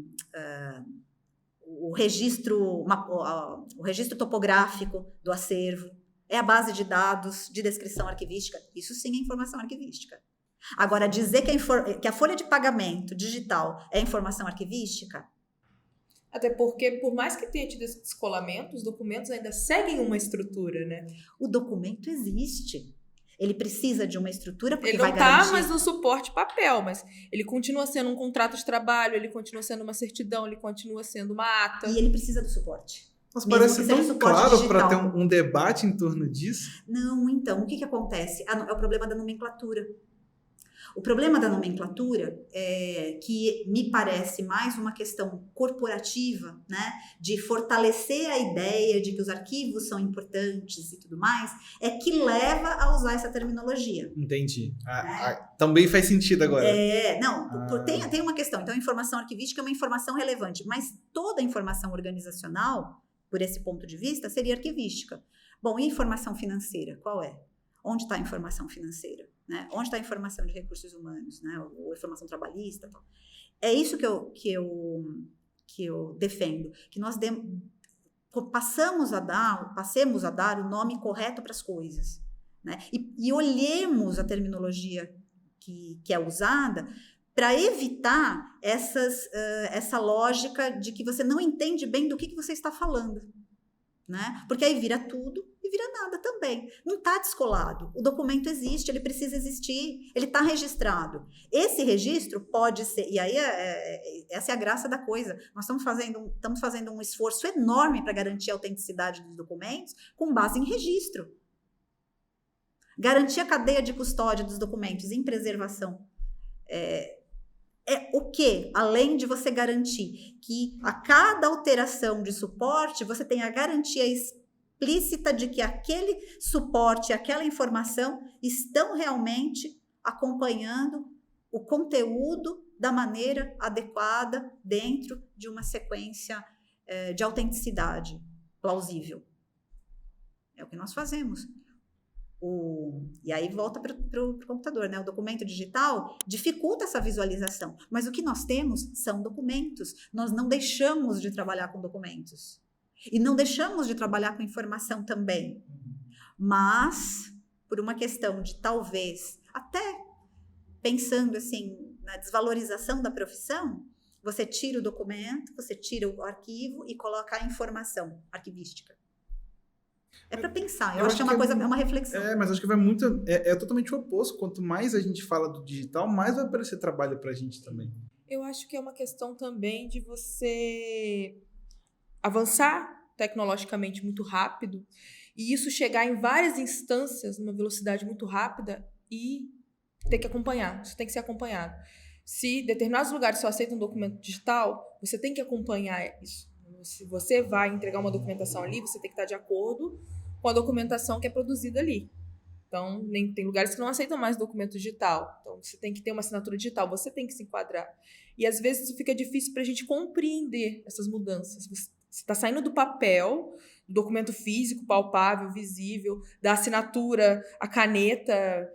registro topográfico do acervo, é a base de dados de descrição arquivística. Isso sim é informação arquivística. Agora, dizer que a folha de pagamento digital é informação arquivística... Até porque, por mais que tenha tido esse descolamento, os documentos ainda seguem uma estrutura, né? O documento existe. Ele precisa de uma estrutura porque ele vai garantir... Ele não está mais no suporte papel, mas ele continua sendo um contrato de trabalho, ele continua sendo uma certidão, ele continua sendo uma ata. E ele precisa do suporte. Mas parece tão claro para ter um debate em torno disso. Não, então, o que acontece? É o problema da nomenclatura. O problema da nomenclatura é que me parece mais uma questão corporativa, né, de fortalecer a ideia de que os arquivos são importantes e tudo mais, é que leva a usar essa terminologia. Entendi. Também faz sentido agora. Tem uma questão. Então, a informação arquivística é uma informação relevante, mas toda informação organizacional, por esse ponto de vista, seria arquivística. Bom, e informação financeira? Qual é? Onde está a informação financeira? Né? Onde está a informação de recursos humanos, né? Ou informação trabalhista? Tal. É isso que eu defendo, que nós passemos a dar o nome correto para as coisas, né? E olhemos a terminologia que é usada para evitar essa lógica de que você não entende bem do que você está falando, né? Porque aí vira tudo e vira nada também. Não está descolado. O documento existe, ele precisa existir, ele está registrado. Esse registro pode ser... E aí, essa é a graça da coisa. Nós estamos fazendo um esforço enorme para garantir a autenticidade dos documentos com base em registro. Garantir a cadeia de custódia dos documentos em preservação. O quê? Além de você garantir que a cada alteração de suporte, você tenha a garantia explícita de que aquele suporte, aquela informação estão realmente acompanhando o conteúdo da maneira adequada dentro de uma sequência de autenticidade plausível. É o que nós fazemos. E aí volta para o computador, né? O documento digital dificulta essa visualização, mas o que nós temos são documentos. Nós não deixamos de trabalhar com documentos. E não deixamos de trabalhar com informação também. Mas, por uma questão de talvez, até pensando assim, na desvalorização da profissão, você tira o documento, você tira o arquivo e coloca a informação arquivística. É para pensar, eu acho que é uma coisa, é uma reflexão. Mas acho que vai muito, é totalmente o oposto. Quanto mais a gente fala do digital, mais vai aparecer trabalho pra gente também. Eu acho que é uma questão também de você avançar tecnologicamente muito rápido e isso chegar em várias instâncias numa velocidade muito rápida e ter que acompanhar, isso tem que ser acompanhado. Se determinados lugares só aceitam documento digital, você tem que acompanhar isso. Se você vai entregar uma documentação ali, você tem que estar de acordo com a documentação que é produzida ali. Então, tem lugares que não aceitam mais documento digital. Então, você tem que ter uma assinatura digital, você tem que se enquadrar. E, às vezes, isso fica difícil para a gente compreender essas mudanças. Você está saindo do papel, do documento físico, palpável, visível, da assinatura, a caneta,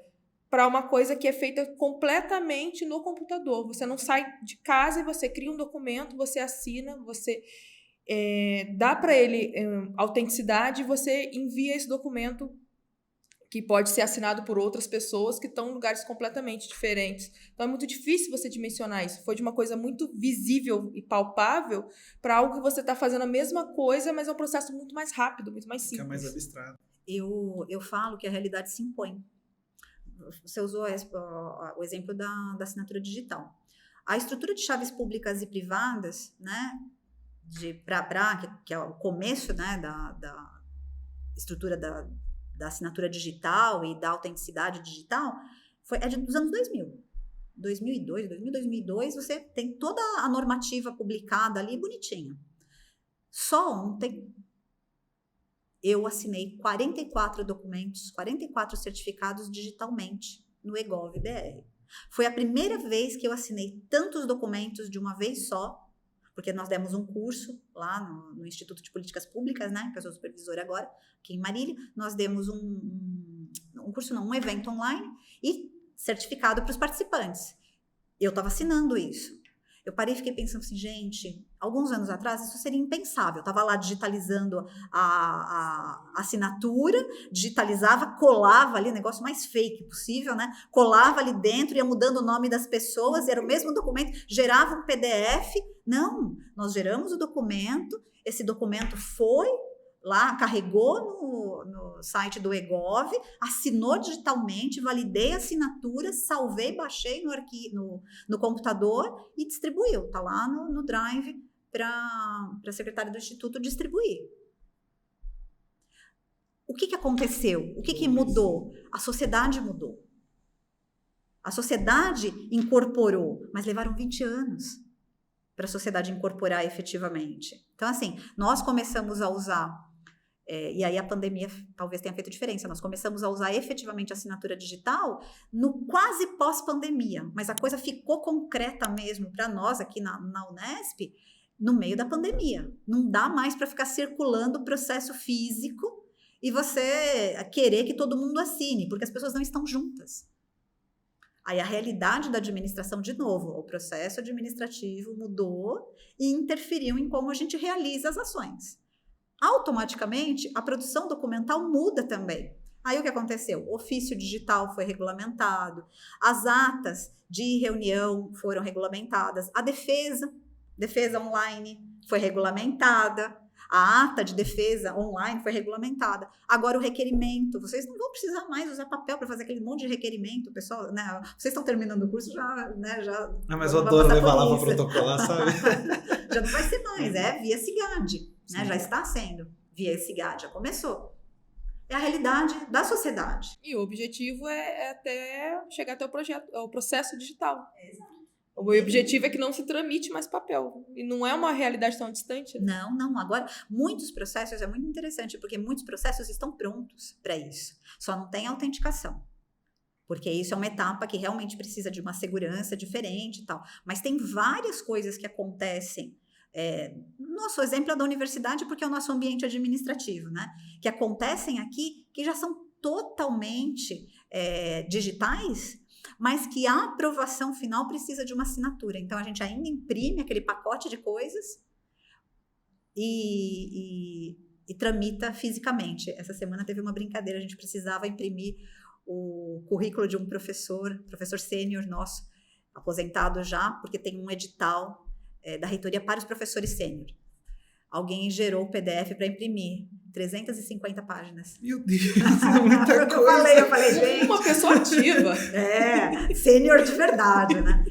para uma coisa que é feita completamente no computador. Você não sai de casa e você cria um documento, você assina, você dá para ele autenticidade e você envia esse documento que pode ser assinado por outras pessoas que estão em lugares completamente diferentes. Então, é muito difícil você dimensionar isso. Foi de uma coisa muito visível e palpável para algo que você está fazendo a mesma coisa, mas é um processo muito mais rápido, muito mais simples. Fica mais abstrato. Eu falo que a realidade se impõe. Você usou o exemplo da assinatura digital. A estrutura de chaves públicas e privadas, né, de PRA, que é o começo, né, da estrutura da assinatura digital e da autenticidade digital, é dos anos 2000. 2002, você tem toda a normativa publicada ali, bonitinha. Só ontem, eu assinei 44 documentos, 44 certificados digitalmente no eGov.br. Foi a primeira vez que eu assinei tantos documentos de uma vez só, porque nós demos um curso lá no Instituto de Políticas Públicas, né, que eu sou supervisora agora, aqui em Marília. Nós demos um evento online e certificado para os participantes. Eu estava assinando isso. Eu parei e fiquei pensando assim, gente, alguns anos atrás isso seria impensável. Eu estava lá digitalizando a assinatura, digitalizava, colava ali, negócio mais fake possível, né? Colava ali dentro, ia mudando o nome das pessoas, era o mesmo documento, gerava um PDF. Não, nós geramos o documento, esse documento foi lá, carregou no site do eGov, assinou digitalmente, validei a assinatura, salvei, baixei no computador e distribuiu. Está lá no Drive para a secretária do Instituto distribuir. O que aconteceu? O que mudou? A sociedade mudou. A sociedade incorporou, mas levaram 20 anos para a sociedade incorporar efetivamente. Então, assim, nós começamos a usar, e aí a pandemia talvez tenha feito diferença, nós começamos a usar efetivamente a assinatura digital no quase pós-pandemia, mas a coisa ficou concreta mesmo para nós aqui na Unesp no meio da pandemia. Não dá mais para ficar circulando o processo físico e você querer que todo mundo assine, porque as pessoas não estão juntas. Aí a realidade da administração, de novo, o processo administrativo mudou e interferiu em como a gente realiza as ações. Automaticamente, a produção documental muda também. Aí o que aconteceu? O ofício digital foi regulamentado, as atas de reunião foram regulamentadas, a defesa online foi regulamentada, a ata de defesa online foi regulamentada. Agora o requerimento, vocês não vão precisar mais usar papel para fazer aquele monte de requerimento, pessoal, né? Vocês estão terminando o curso já, né? Mas eu adoro levar lá para protocolar, sabe? Já não vai ser mais, via SIGAD, né? Já está sendo via SIGAD, já começou. É a realidade da sociedade. E o objetivo é até chegar até o processo digital. Exato. O objetivo é que não se tramite mais papel. E não é uma realidade tão distante. Né? Não. Agora, muitos processos, é muito interessante, porque muitos processos estão prontos para isso. Só não tem autenticação. Porque isso é uma etapa que realmente precisa de uma segurança diferente e tal. Mas tem várias coisas que acontecem Nosso exemplo é da universidade, porque é o nosso ambiente administrativo, né? Que acontecem aqui, que já são totalmente digitais, mas que a aprovação final precisa de uma assinatura. Então, a gente ainda imprime aquele pacote de coisas e tramita fisicamente. Essa semana teve uma brincadeira, a gente precisava imprimir o currículo de um professor sênior nosso, aposentado já, porque tem um edital da reitoria para os professores sênior. Alguém gerou o PDF para imprimir, 350 páginas. Meu Deus, é muita coisa. Eu falei, gente... Uma pessoa ativa. Sênior de verdade, né?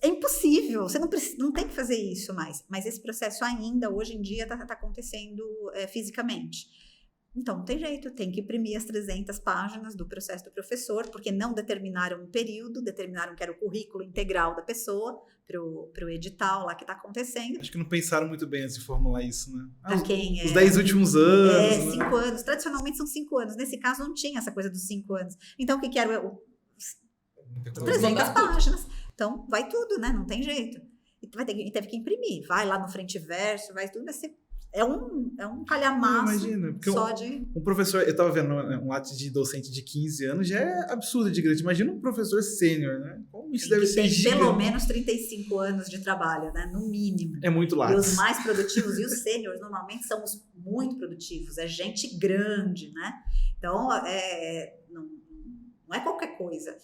É impossível, você não tem que fazer isso mais. Mas esse processo ainda, hoje em dia, está acontecendo fisicamente. Então, não tem jeito, tem que imprimir as 300 páginas do processo do professor, porque não determinaram um período, determinaram que era o currículo integral da pessoa, para o edital lá que está acontecendo. Acho que não pensaram muito bem antes de formular isso, né? Os 10 últimos anos. 5 anos. Tradicionalmente são 5 anos. Nesse caso, não tinha essa coisa dos 5 anos. Então, o que era? 300 páginas. Então, vai tudo, né? Não tem jeito. E teve que imprimir. Vai lá no frente e verso, vai tudo. É um calhamaço. Imagina, porque só um professor, eu estava vendo um ato de docente de 15 anos, já é absurdo de grande. Imagina um professor sênior, né? Como isso deve ser gigante. Pelo menos 35 anos de trabalho, né? No mínimo. É muito largo. E os mais produtivos, e os sêniores normalmente são os muito produtivos. É gente grande, né? Então, não é qualquer coisa.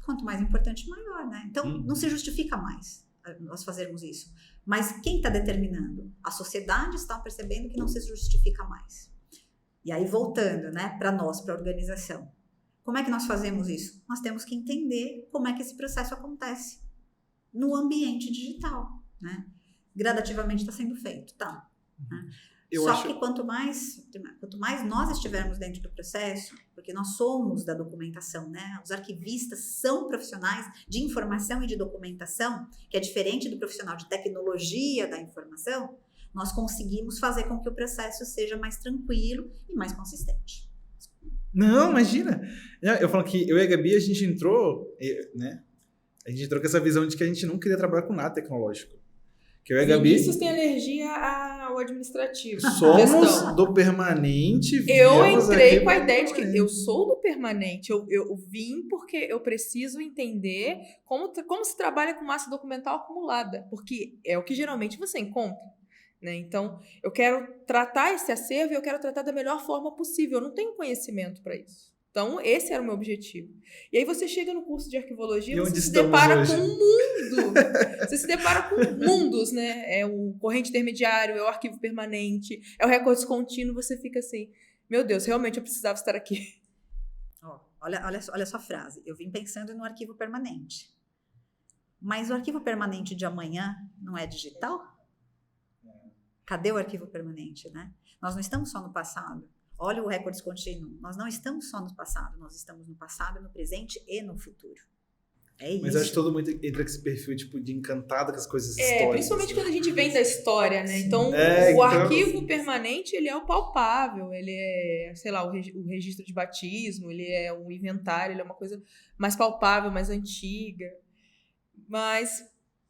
Quanto mais importante, maior, né? Então, não se justifica mais nós fazermos isso. Mas quem está determinando? A sociedade está percebendo que não se justifica mais. E aí, voltando, né, para nós, para a organização. Como é que nós fazemos isso? Nós temos que entender como é que esse processo acontece no ambiente digital, né? Gradativamente está sendo feito, tá? Né? Que quanto mais nós estivermos dentro do processo, porque nós somos da documentação, né? Os arquivistas são profissionais de informação e de documentação, que é diferente do profissional de tecnologia da informação, nós conseguimos fazer com que o processo seja mais tranquilo e mais consistente. Não, imagina! Eu falo que eu e a Gabi, a gente entrou, né? A gente entrou com essa visão de que a gente não queria trabalhar com nada tecnológico. Que eu e a Gabi... Vinícius tem alergia ao administrativo. Somos do permanente. Eu entrei com a ideia de que eu sou do permanente. Eu vim porque eu preciso entender como se trabalha com massa documental acumulada. Porque é o que geralmente você encontra. Né? Então, eu quero tratar esse acervo e eu quero tratar da melhor forma possível. Eu não tenho conhecimento para isso. Então, esse era o meu objetivo. E aí você chega no curso de arquivologia e você se depara com um mundo. Você se depara com mundos, né? É o corrente intermediário, é o arquivo permanente, é o recorde contínuo. Você fica assim, meu Deus, realmente eu precisava estar aqui. Olha só a frase. Eu vim pensando no arquivo permanente. Mas o arquivo permanente de amanhã não é digital? Cadê o arquivo permanente, né? Nós não estamos só no passado. Olha o recorde contínuo. Nós não estamos só no passado, nós estamos no passado, no presente e no futuro. É isso. Mas acho que todo mundo entra com esse perfil tipo, de encantado com as coisas históricas. Principalmente quando a gente vem da história, né? Então, arquivo permanente, ele é o palpável, ele é, sei lá, o registro de batismo, ele é um inventário, ele é uma coisa mais palpável, mais antiga. Mas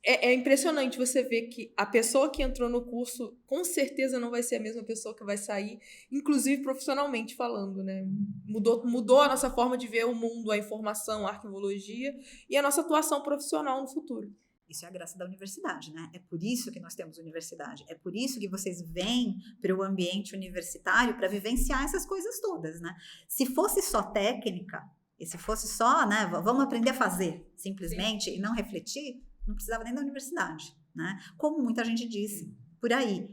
é impressionante você ver que a pessoa que entrou no curso com certeza não vai ser a mesma pessoa que vai sair, inclusive profissionalmente falando, né? Mudou a nossa forma de ver o mundo, a informação, a arquivologia e a nossa atuação profissional no futuro. Isso é a graça da universidade, né? É por isso que nós temos universidade. É por isso que vocês vêm para o ambiente universitário para vivenciar essas coisas todas, né? Se fosse só técnica, e se fosse só, né, vamos aprender a fazer, simplesmente, e não refletir, não precisava nem da universidade, né? Como muita gente disse por aí.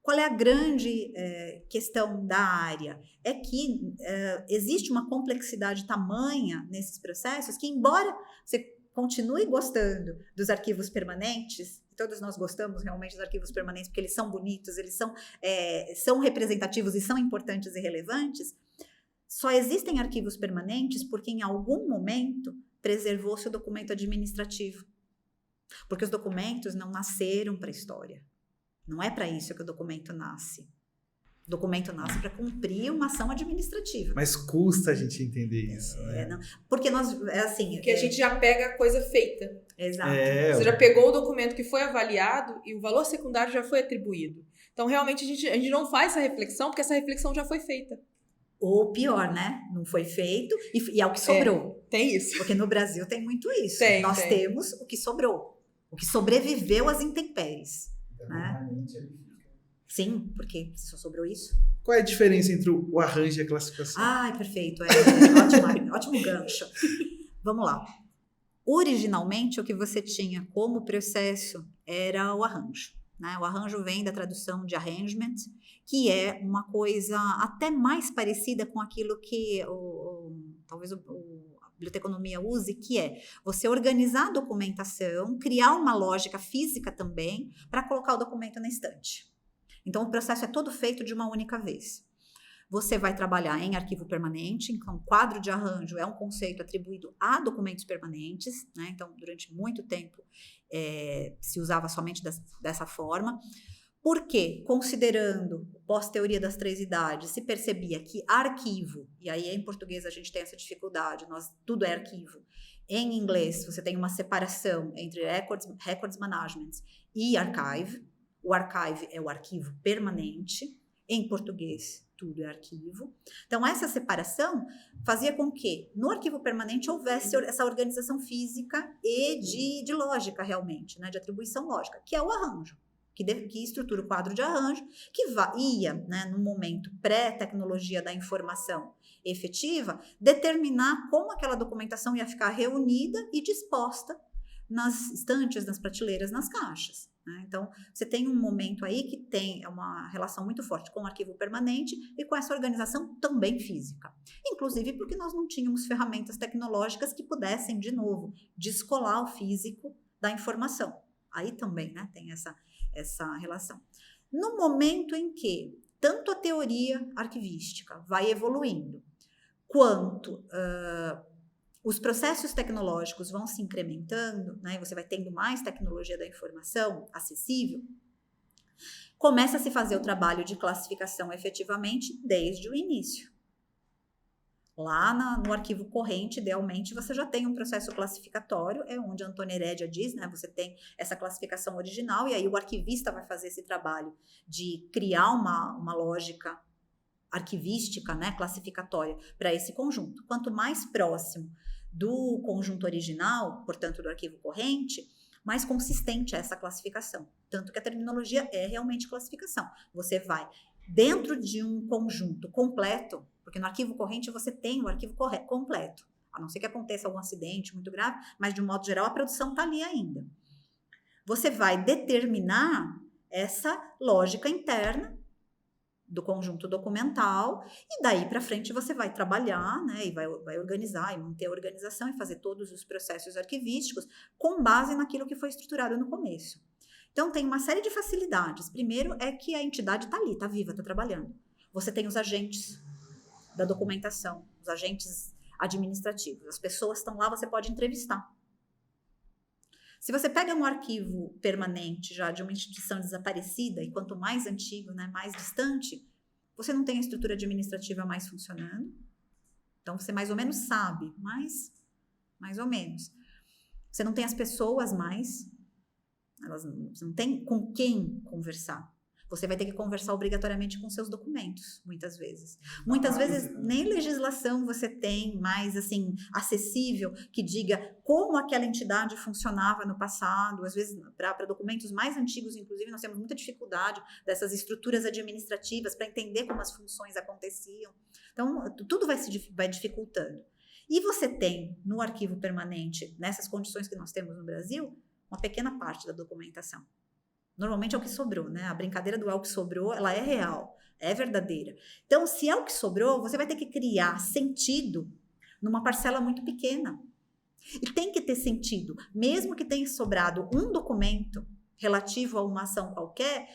Qual é a grande questão da área? É que existe uma complexidade tamanha nesses processos que, embora você continue gostando dos arquivos permanentes, todos nós gostamos realmente dos arquivos permanentes porque eles são bonitos, eles são representativos e são importantes e relevantes, só existem arquivos permanentes porque em algum momento preservou-se o documento administrativo. Porque os documentos não nasceram para a história. Não é para isso que o documento nasce. O documento nasce para cumprir uma ação administrativa. Mas custa a gente entender isso, né? Não, porque nós, Porque a gente já pega a coisa feita. Exato. Você já pegou o documento que foi avaliado e o valor secundário já foi atribuído. Então, realmente, a gente não faz essa reflexão, porque essa reflexão já foi feita. Ou pior, né? Não foi feito e é o que sobrou. Tem isso. Porque no Brasil tem muito isso. Nós Tem. temos o que sobrou. O que sobreviveu às intempéries. Né? Sim, porque só sobrou isso. Qual é a diferença entre o arranjo e a classificação? Ai, perfeito. Ótimo gancho. Vamos lá. Originalmente, o que você tinha como processo era o arranjo. Né? O arranjo vem da tradução de arrangement, que é uma coisa até mais parecida com aquilo que talvez a biblioteconomia use, que é você organizar a documentação, criar uma lógica física também, para colocar o documento na estante. Então, o processo é todo feito de uma única vez. Você vai trabalhar em arquivo permanente, então quadro de arranjo é um conceito atribuído a documentos permanentes, né? Então, durante muito tempo se usava somente dessa forma, porque, considerando pós-teoria das 3 idades, se percebia que arquivo, e aí em português a gente tem essa dificuldade, tudo é arquivo. Em inglês, você tem uma separação entre records management e archive. O archive é o arquivo permanente. Em português, tudo é arquivo. Então, essa separação fazia com que, no arquivo permanente, houvesse essa organização física e de lógica, realmente, né, de atribuição lógica, que é o arranjo, que estrutura o quadro de arranjo, que ia, né, no momento pré-tecnologia da informação efetiva, determinar como aquela documentação ia ficar reunida e disposta nas estantes, nas prateleiras, nas caixas. Então, você tem um momento aí que tem uma relação muito forte com o arquivo permanente e com essa organização também física. Inclusive porque nós não tínhamos ferramentas tecnológicas que pudessem, de novo, descolar o físico da informação. Aí também, né, tem essa relação. No momento em que tanto a teoria arquivística vai evoluindo, quanto os processos tecnológicos vão se incrementando, né, e você vai tendo mais tecnologia da informação acessível, começa a se fazer o trabalho de classificação efetivamente desde o início. Lá no arquivo corrente, idealmente, você já tem um processo classificatório, é onde a Antônia Herédia diz, né, você tem essa classificação original, e aí o arquivista vai fazer esse trabalho de criar uma lógica arquivística, né, classificatória, para esse conjunto. Quanto mais próximo do conjunto original, portanto do arquivo corrente, mais consistente é essa classificação. Tanto que a terminologia é realmente classificação. Você vai dentro de um conjunto completo, porque no arquivo corrente você tem o arquivo completo, a não ser que aconteça algum acidente muito grave, mas de um modo geral a produção está ali ainda. Você vai determinar essa lógica interna do conjunto documental, e daí para frente você vai trabalhar, né, e vai organizar e manter a organização e fazer todos os processos arquivísticos com base naquilo que foi estruturado no começo. Então tem uma série de facilidades. Primeiro é que a entidade está ali, está viva, está trabalhando. Você tem os agentes da documentação, os agentes administrativos, as pessoas estão lá, você pode entrevistar. Se você pega um arquivo permanente já de uma instituição desaparecida, e quanto mais antigo, né, mais distante, você não tem a estrutura administrativa mais funcionando. Então, você mais ou menos sabe, mas mais ou menos. Você não tem as pessoas mais, você não tem com quem conversar. Você vai ter que conversar obrigatoriamente com seus documentos, muitas vezes. Muitas vezes nem legislação você tem mais assim acessível que diga como aquela entidade funcionava no passado. Às vezes, para documentos mais antigos, inclusive, nós temos muita dificuldade dessas estruturas administrativas para entender como as funções aconteciam. Então, tudo vai dificultando. E você tem no arquivo permanente, nessas condições que nós temos no Brasil, uma pequena parte da documentação. Normalmente é o que sobrou, né? A brincadeira do é o que sobrou, ela é real, é verdadeira. Então, se é o que sobrou, você vai ter que criar sentido numa parcela muito pequena. E tem que ter sentido. Mesmo que tenha sobrado um documento relativo a uma ação qualquer,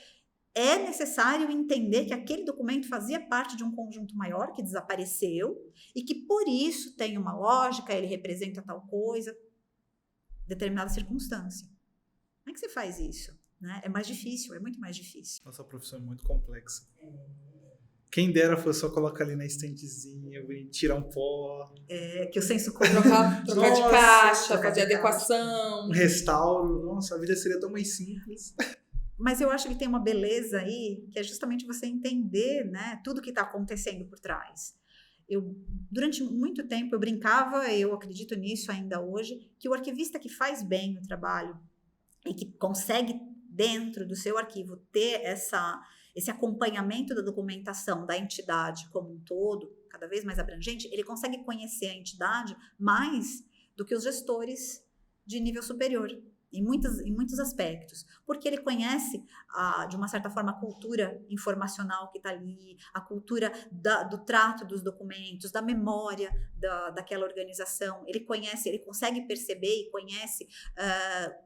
é necessário entender que aquele documento fazia parte de um conjunto maior que desapareceu e que, por isso, tem uma lógica, ele representa tal coisa, determinada circunstância. Como é que você faz isso? Né? É mais difícil, é muito mais difícil. Nossa profissão é muito complexa. Quem dera fosse só colocar ali na estentezinha, tirar um pó, Que o senso comum... Trocar de Nossa, caixa, trocar fazer de adequação. um restauro. Nossa, a vida seria tão mais simples. Mas eu acho que tem uma beleza aí, que é justamente você entender, né, tudo que está acontecendo por trás. Durante muito tempo, eu brincava, eu acredito nisso ainda hoje, que o arquivista que faz bem o trabalho e que consegue, dentro do seu arquivo, ter esse acompanhamento da documentação da entidade como um todo, cada vez mais abrangente, ele consegue conhecer a entidade mais do que os gestores de nível superior, em muitos aspectos, porque ele conhece, de uma certa forma, a cultura informacional que está ali, a cultura do trato dos documentos, da memória daquela organização, ele consegue perceber e conhece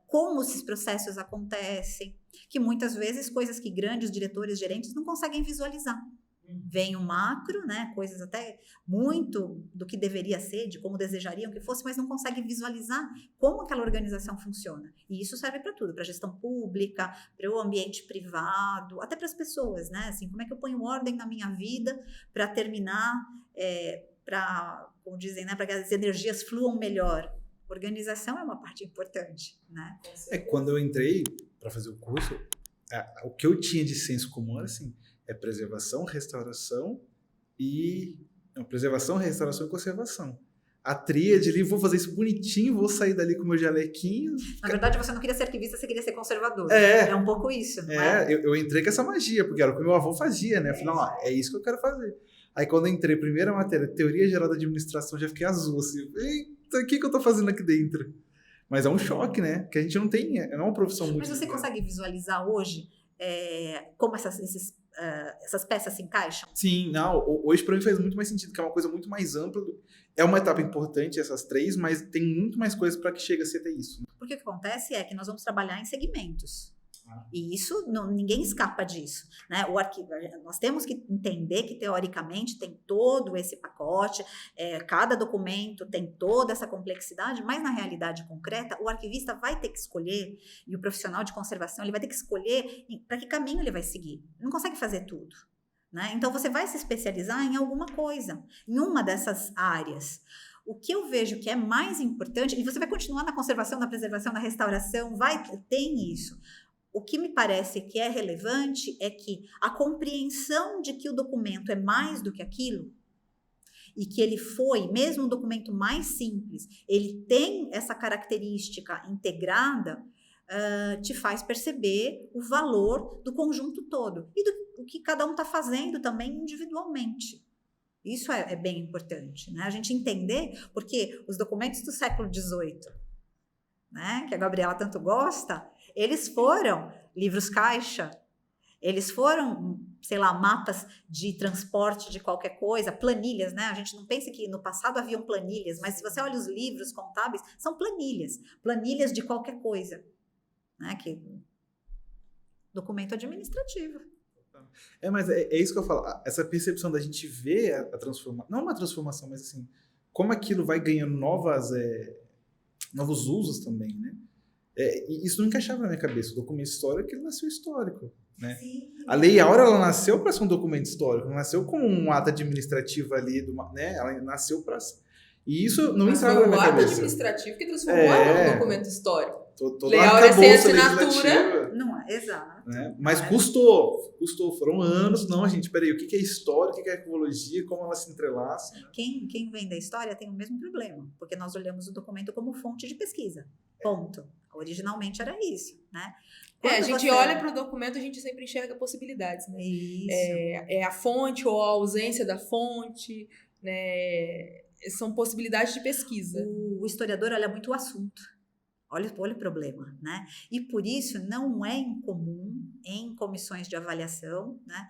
como esses processos acontecem, que muitas vezes coisas que grandes diretores, gerentes não conseguem visualizar. Vem o macro, né, coisas até muito do que deveria ser, de como desejariam que fosse, mas não consegue visualizar como aquela organização funciona. E isso serve para tudo, para a gestão pública, para o ambiente privado, até para as pessoas, né? Assim, como é que eu ponho ordem na minha vida para terminar, como dizem, né, para que as energias fluam melhor. Organização é uma parte importante, né? Quando eu entrei para fazer o curso, o que eu tinha de senso comum era assim, preservação, restauração e conservação. A tríade ali, vou fazer isso bonitinho, vou sair dali com o meu jalequinho. Na verdade, você não queria ser arquivista, você queria ser conservador. É um pouco isso, não é? Eu entrei com essa magia, porque era o que meu avô fazia, né? Eu falei, não, é isso que eu quero fazer. Aí quando eu entrei, primeira matéria, Teoria Geral da Administração, já fiquei azul, assim. Eita, o que eu tô fazendo aqui dentro? Mas é um choque, né? Que a gente não tem, é uma profissão muito... Mas você consegue visualizar hoje como essas peças se encaixam? Sim, não, hoje para mim faz muito mais sentido, que é uma coisa muito mais ampla. É uma etapa importante, essas três, mas tem muito mais coisas para que chegue a ser até isso. Porque o que acontece é que nós vamos trabalhar em segmentos. E isso, ninguém escapa disso, né? O arquivo, nós temos que entender que, teoricamente, tem todo esse pacote, cada documento tem toda essa complexidade, mas na realidade concreta, o arquivista vai ter que escolher, e o profissional de conservação, ele vai ter que escolher para que caminho ele vai seguir. Ele não consegue fazer tudo, né? Então, você vai se especializar em alguma coisa, em uma dessas áreas. O que eu vejo que é mais importante, e você vai continuar na conservação, na preservação, na restauração, tem isso. O que me parece que é relevante é que a compreensão de que o documento é mais do que aquilo, e que ele foi, mesmo um documento mais simples, ele tem essa característica integrada, te faz perceber o valor do conjunto todo e do que cada um está fazendo também individualmente. Isso é bem importante, né? A gente entender, porque os documentos do século XVIII, né, que a Gabriela tanto gosta, eles foram livros caixa, eles foram, sei lá, mapas de transporte de qualquer coisa, planilhas, né? A gente não pensa que no passado haviam planilhas, mas se você olha os livros contábeis, são planilhas de qualquer coisa, né? Que documento administrativo. Mas é isso que eu falo, essa percepção da gente ver a transformação, não uma transformação, mas assim, como aquilo vai ganhando novos usos também, né? E isso não encaixava na minha cabeça. O documento histórico, ele nasceu histórico, né? Sim. A Lei Áurea, ela nasceu para ser um documento histórico, não nasceu como um ato administrativo ali, né? Ela nasceu para... E isso não entrava na minha cabeça. Foi o ato administrativo que transformou ela num documento histórico. Toda Lei Áurea sem assinatura. Legislativa, Não é, exato. né? Mas custou, foram anos. Não, gente, peraí, o que é história, o que é arquivologia, como ela se entrelaça, né? Quem vem da história tem o mesmo problema, porque nós olhamos o documento como fonte de pesquisa, ponto. Originalmente era isso, né? A gente olha para o documento, a gente sempre enxerga possibilidades, né? Isso. A fonte ou a ausência da fonte, né? São possibilidades de pesquisa. O historiador olha muito o assunto. Olha o problema, né? E por isso não é incomum em comissões de avaliação, né?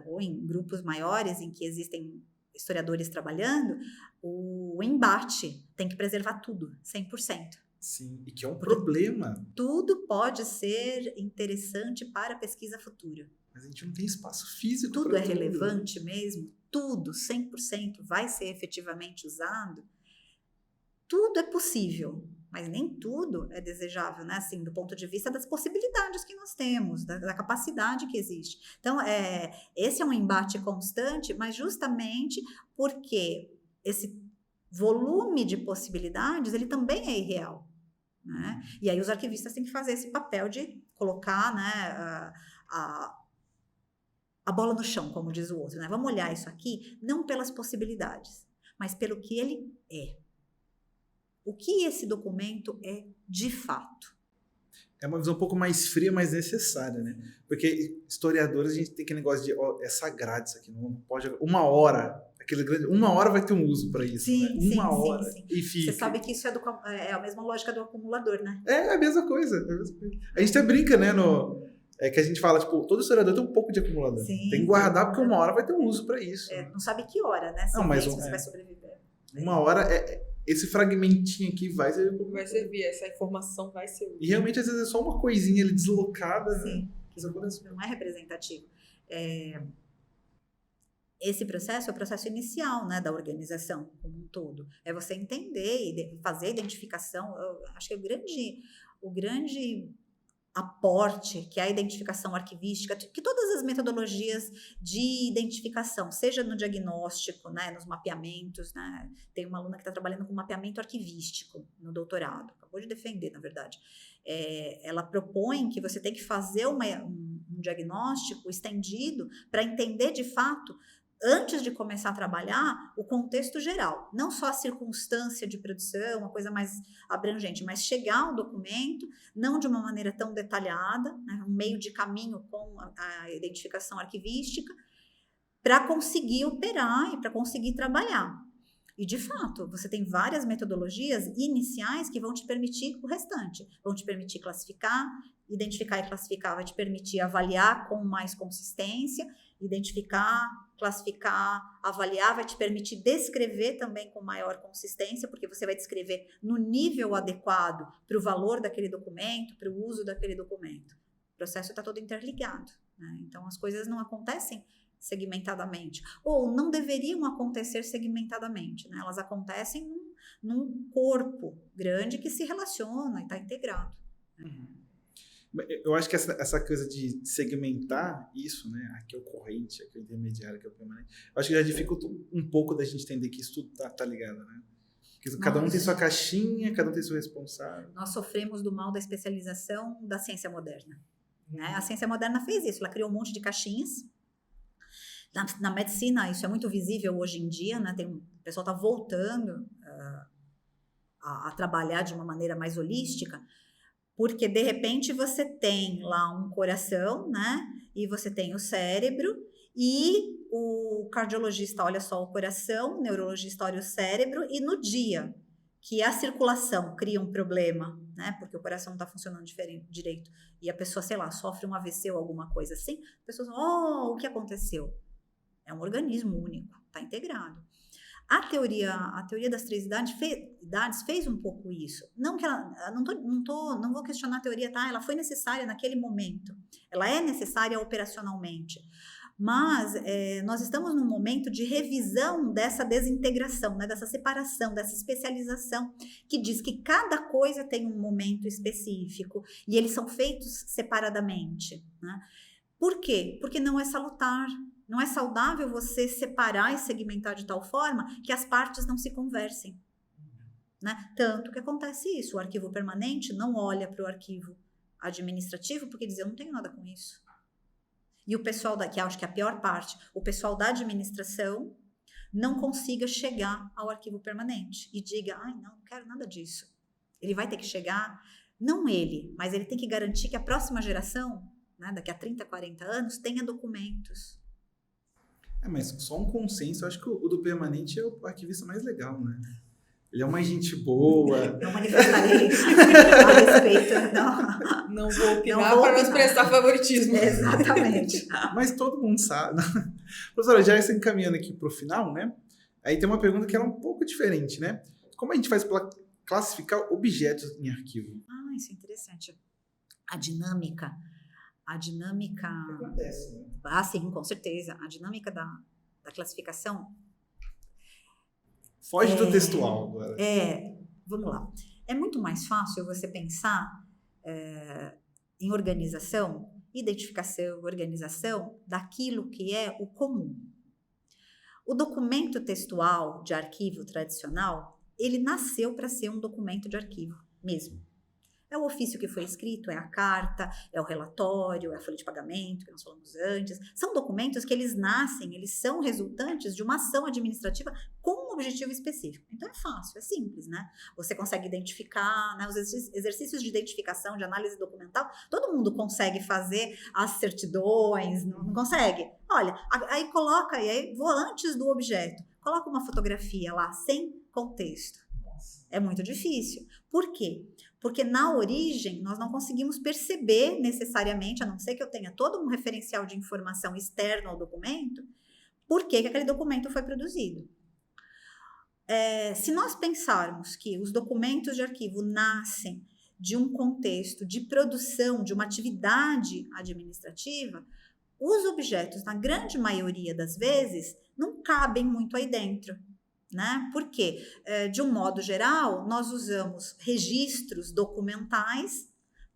Ou em grupos maiores em que existem historiadores trabalhando, o embate tem que preservar tudo, 100%. Sim, e que é um problema. Tudo pode ser interessante para a pesquisa futura. Mas a gente não tem espaço físico. Tudo é relevante mesmo? Tudo, 100% vai ser efetivamente usado? Tudo é possível, Mas nem tudo é desejável, né? Assim, do ponto de vista das possibilidades que nós temos, da capacidade que existe. Então, esse é um embate constante, mas justamente porque esse volume de possibilidades, ele também é irreal, né? E aí os arquivistas têm que fazer esse papel de colocar, né, a bola no chão, como diz o outro, né? Vamos olhar isso aqui, não pelas possibilidades, mas pelo que ele é. O que esse documento é de fato? É uma visão um pouco mais fria, mas necessária, né? Porque historiadores, a gente tem aquele negócio de, é sagrado isso aqui, não pode... Uma hora vai ter um uso para isso, sim, né? Uma hora. Sim. E fica. Você sabe que isso é a mesma lógica do acumulador, né? É a mesma coisa. A gente até brinca, né? Que a gente fala, tipo, todo historiador tem um pouco de acumulador. Sim, tem que guardar, porque uma hora vai ter um uso para isso. Não sabe que hora, né? Se você vai sobreviver. Uma hora, esse fragmentinho aqui vai servir. Vai servir, essa informação vai servir. E realmente, às vezes, é só uma coisinha ali deslocada. Sim, né? Não é representativo. Esse processo é o processo inicial, né, da organização como um todo. É você entender e fazer a identificação. Eu acho que o grande aporte que é a identificação arquivística, que todas as metodologias de identificação, seja no diagnóstico, né, nos mapeamentos, né, tem uma aluna que está trabalhando com mapeamento arquivístico no doutorado, acabou de defender, na verdade. Ela propõe que você tem que fazer um diagnóstico estendido para entender de fato, antes de começar a trabalhar, o contexto geral, não só a circunstância de produção, uma coisa mais abrangente, mas chegar ao documento, não de uma maneira tão detalhada, né, um meio de caminho com a identificação arquivística, para conseguir operar e para conseguir trabalhar. E, de fato, você tem várias metodologias iniciais que vão te permitir o restante, vão te permitir classificar, identificar e classificar, vai te permitir avaliar com mais consistência, identificar, classificar, avaliar, vai te permitir descrever também com maior consistência, porque você vai descrever no nível adequado para o valor daquele documento, para o uso daquele documento. O processo está todo interligado, né? Então, as coisas não acontecem segmentadamente, ou não deveriam acontecer segmentadamente, né? Elas acontecem num corpo grande que se relaciona e está integrado. Eu acho que essa coisa de segmentar isso, né? Aqui é o corrente, aqui é o intermediário, aqui é o permanente. Eu acho que já dificulta um pouco da gente entender que isso tudo tá ligado, né? Porque cada um tem sua caixinha, cada um tem seu responsável. Nós sofremos do mal da especialização da ciência moderna, né? A ciência moderna fez isso, ela criou um monte de caixinhas. Na medicina, isso é muito visível hoje em dia, né? O pessoal está voltando a trabalhar de uma maneira mais holística, porque, de repente, você tem lá um coração, né? E você tem o cérebro, e o cardiologista olha só o coração, o neurologista olha o cérebro, e no dia que a circulação cria um problema, né? Porque o coração não está funcionando direito, e a pessoa, sei lá, sofre um AVC ou alguma coisa assim, a pessoa fala, o que aconteceu? É um organismo único, está integrado. A teoria das 3 idades fez um pouco isso. Não que ela, não vou questionar a teoria, tá? Ela foi necessária naquele momento. Ela é necessária operacionalmente. Mas nós estamos num momento de revisão dessa desintegração, né? Dessa separação, dessa especialização, que diz que cada coisa tem um momento específico e eles são feitos separadamente, né? Por quê? Porque não é salutar. Não é saudável você separar e segmentar de tal forma que as partes não se conversem, né? Tanto que acontece isso. O arquivo permanente não olha para o arquivo administrativo porque diz, eu não tenho nada com isso. E o pessoal que acho que é a pior parte, o pessoal da administração não consiga chegar ao arquivo permanente e diga, não quero nada disso. Ele vai ter que chegar, não ele, mas ele tem que garantir que a próxima geração, né, daqui a 30, 40 anos, tenha documentos. Mas só um consenso, eu acho que o do permanente é o arquivista mais legal, né? Ele é uma gente boa. Não manifestarei a respeito. Não vou opinar para não expressar favoritismo. Exatamente. Mas todo mundo sabe. Professora, já se encaminhando aqui para o final, né? Aí tem uma pergunta que é um pouco diferente, né? Como a gente faz para classificar objetos em arquivo? Isso é interessante. A dinâmica... Acontece, né? Sim, com certeza. A dinâmica da classificação... Foge do textual agora. Vamos lá. É muito mais fácil você pensar em organização, identificação, organização daquilo que é o comum. O documento textual de arquivo tradicional, ele nasceu para ser um documento de arquivo mesmo. É o ofício que foi escrito, é a carta, é o relatório, é a folha de pagamento, que nós falamos antes. São documentos que eles nascem, eles são resultantes de uma ação administrativa com um objetivo específico. Então é fácil, é simples, né? Você consegue identificar, né, os exercícios de identificação, de análise documental, todo mundo consegue fazer as certidões, não consegue? Olha, aí coloca, e aí vou antes do objeto, coloca uma fotografia lá, sem contexto. É muito difícil. Por quê? Porque na origem nós não conseguimos perceber necessariamente, a não ser que eu tenha todo um referencial de informação externo ao documento, por que aquele documento foi produzido. Se nós pensarmos que os documentos de arquivo nascem de um contexto de produção, de uma atividade administrativa, os objetos, na grande maioria das vezes, não cabem muito aí dentro. Né? Porque, de um modo geral, nós usamos registros documentais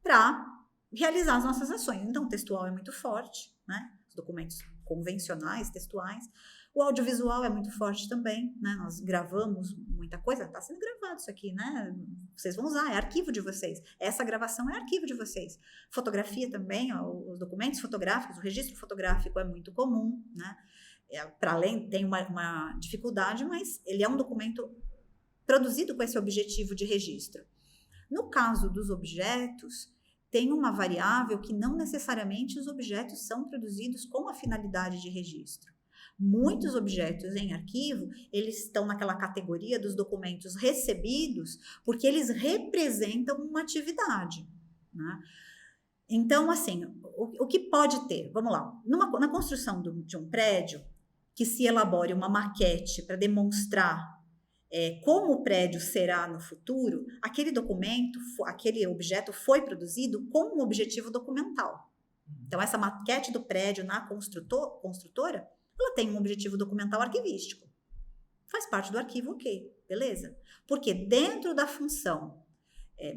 para realizar as nossas ações. Então, o textual é muito forte, né? Os documentos convencionais, textuais. O audiovisual é muito forte também, né? Nós gravamos muita coisa, está sendo gravado isso aqui, né? Vocês vão usar, é arquivo de vocês. Essa gravação é arquivo de vocês. Fotografia também, ó, os documentos fotográficos, o registro fotográfico é muito comum, né? Para além, tem uma dificuldade, mas ele é um documento produzido com esse objetivo de registro. No caso dos objetos, tem uma variável que não necessariamente os objetos são produzidos com a finalidade de registro. Muitos objetos em arquivo, eles estão naquela categoria dos documentos recebidos, porque eles representam uma atividade, né? Então, assim, o que pode ter? Vamos lá. Na construção de um prédio, que se elabore uma maquete para demonstrar como o prédio será no futuro, aquele documento, aquele objeto foi produzido com um objetivo documental. Então, essa maquete do prédio na construtora, ela tem um objetivo documental arquivístico. Faz parte do arquivo, ok, beleza. Porque dentro da função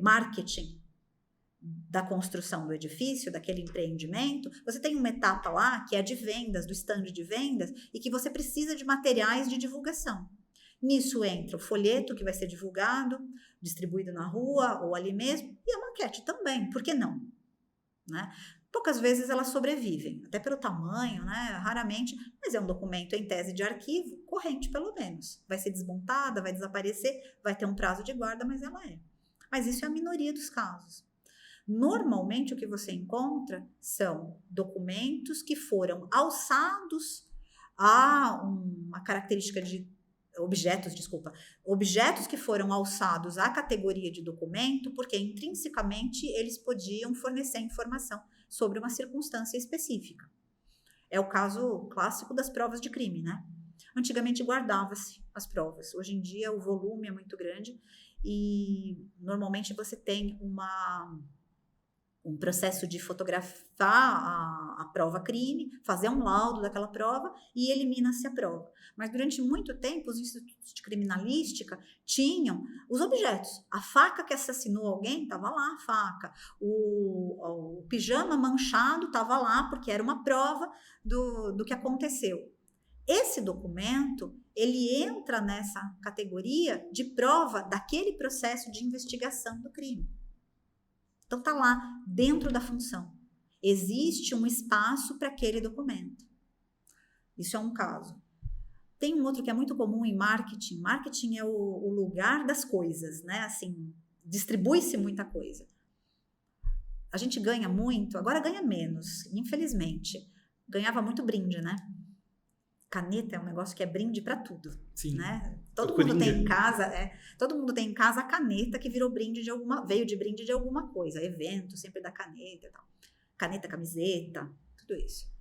marketing da construção do edifício, daquele empreendimento, você tem uma etapa lá que é de vendas, do stand de vendas, e que você precisa de materiais de divulgação. Nisso entra o folheto que vai ser divulgado, distribuído na rua ou ali mesmo, e a maquete também, por que não? Né? Poucas vezes elas sobrevivem, até pelo tamanho, né? Raramente, mas é um documento em tese de arquivo, corrente pelo menos. Vai ser desmontada, vai desaparecer, vai ter um prazo de guarda, mas ela é. Mas isso é a minoria dos casos. Normalmente, o que você encontra são documentos que foram alçados a uma característica de objetos que foram alçados à categoria de documento, porque intrinsecamente eles podiam fornecer informação sobre uma circunstância específica. É o caso clássico das provas de crime, né? Antigamente guardava-se as provas, hoje em dia o volume é muito grande e normalmente você tem um processo de fotografar a prova crime, fazer um laudo daquela prova e elimina-se a prova. Mas durante muito tempo os institutos de criminalística tinham os objetos. A faca que assassinou alguém estava lá, a faca. O pijama manchado estava lá porque era uma prova do que aconteceu. Esse documento, ele entra nessa categoria de prova daquele processo de investigação do crime. Então, está lá, dentro da função. Existe um espaço para aquele documento. Isso é um caso. Tem um outro que é muito comum em marketing. Marketing é o lugar das coisas, né? Assim, distribui-se muita coisa. A gente ganha muito, agora ganha menos, infelizmente. Ganhava muito brinde, né? Caneta é um negócio que é brinde para tudo. Sim. Né? Todo mundo tem em casa a caneta que veio de brinde de alguma coisa, evento, sempre da caneta e tal. Caneta, camiseta, tudo isso.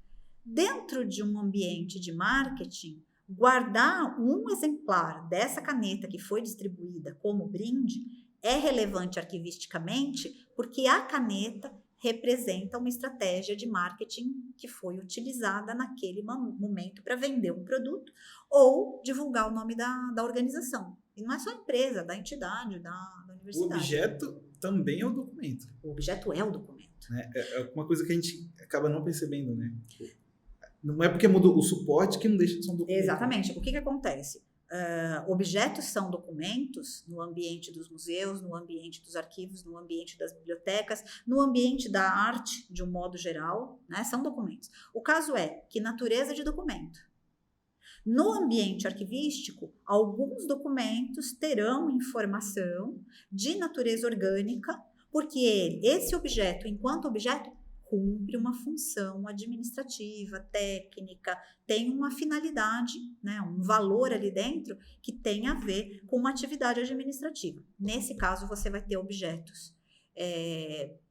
Dentro de um ambiente de marketing, guardar um exemplar dessa caneta que foi distribuída como brinde é relevante arquivisticamente porque a caneta representa uma estratégia de marketing que foi utilizada naquele momento para vender um produto ou divulgar o nome da organização. E não é só a empresa, da entidade, da O universidade. objeto também é o documento. O objeto é o documento. Né? É uma coisa que a gente acaba não percebendo, né? Não é porque mudou o suporte que não deixa de ser um documento. Exatamente. O que acontece? Objetos são documentos no ambiente dos museus, no ambiente dos arquivos, no ambiente das bibliotecas, no ambiente da arte, de um modo geral, né? São documentos. O caso é que natureza de documento. No ambiente arquivístico, alguns documentos terão informação de natureza orgânica, porque esse objeto, enquanto objeto, cumpre uma função administrativa, técnica, tem uma finalidade, né, um valor ali dentro que tem a ver com uma atividade administrativa. Nesse caso, você vai ter objetos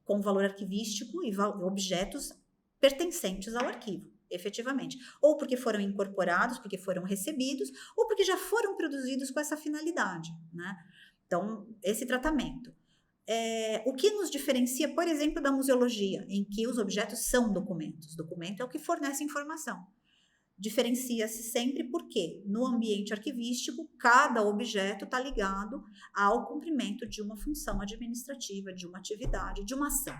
com valor arquivístico e objetos pertencentes ao arquivo, efetivamente. Ou porque foram incorporados, porque foram recebidos, ou porque já foram produzidos com essa finalidade, né? Então, esse tratamento. O que nos diferencia, por exemplo, da museologia, em que os objetos são documentos. Documento é o que fornece informação. Diferencia-se sempre porque, no ambiente arquivístico, cada objeto está ligado ao cumprimento de uma função administrativa, de uma atividade, de uma ação.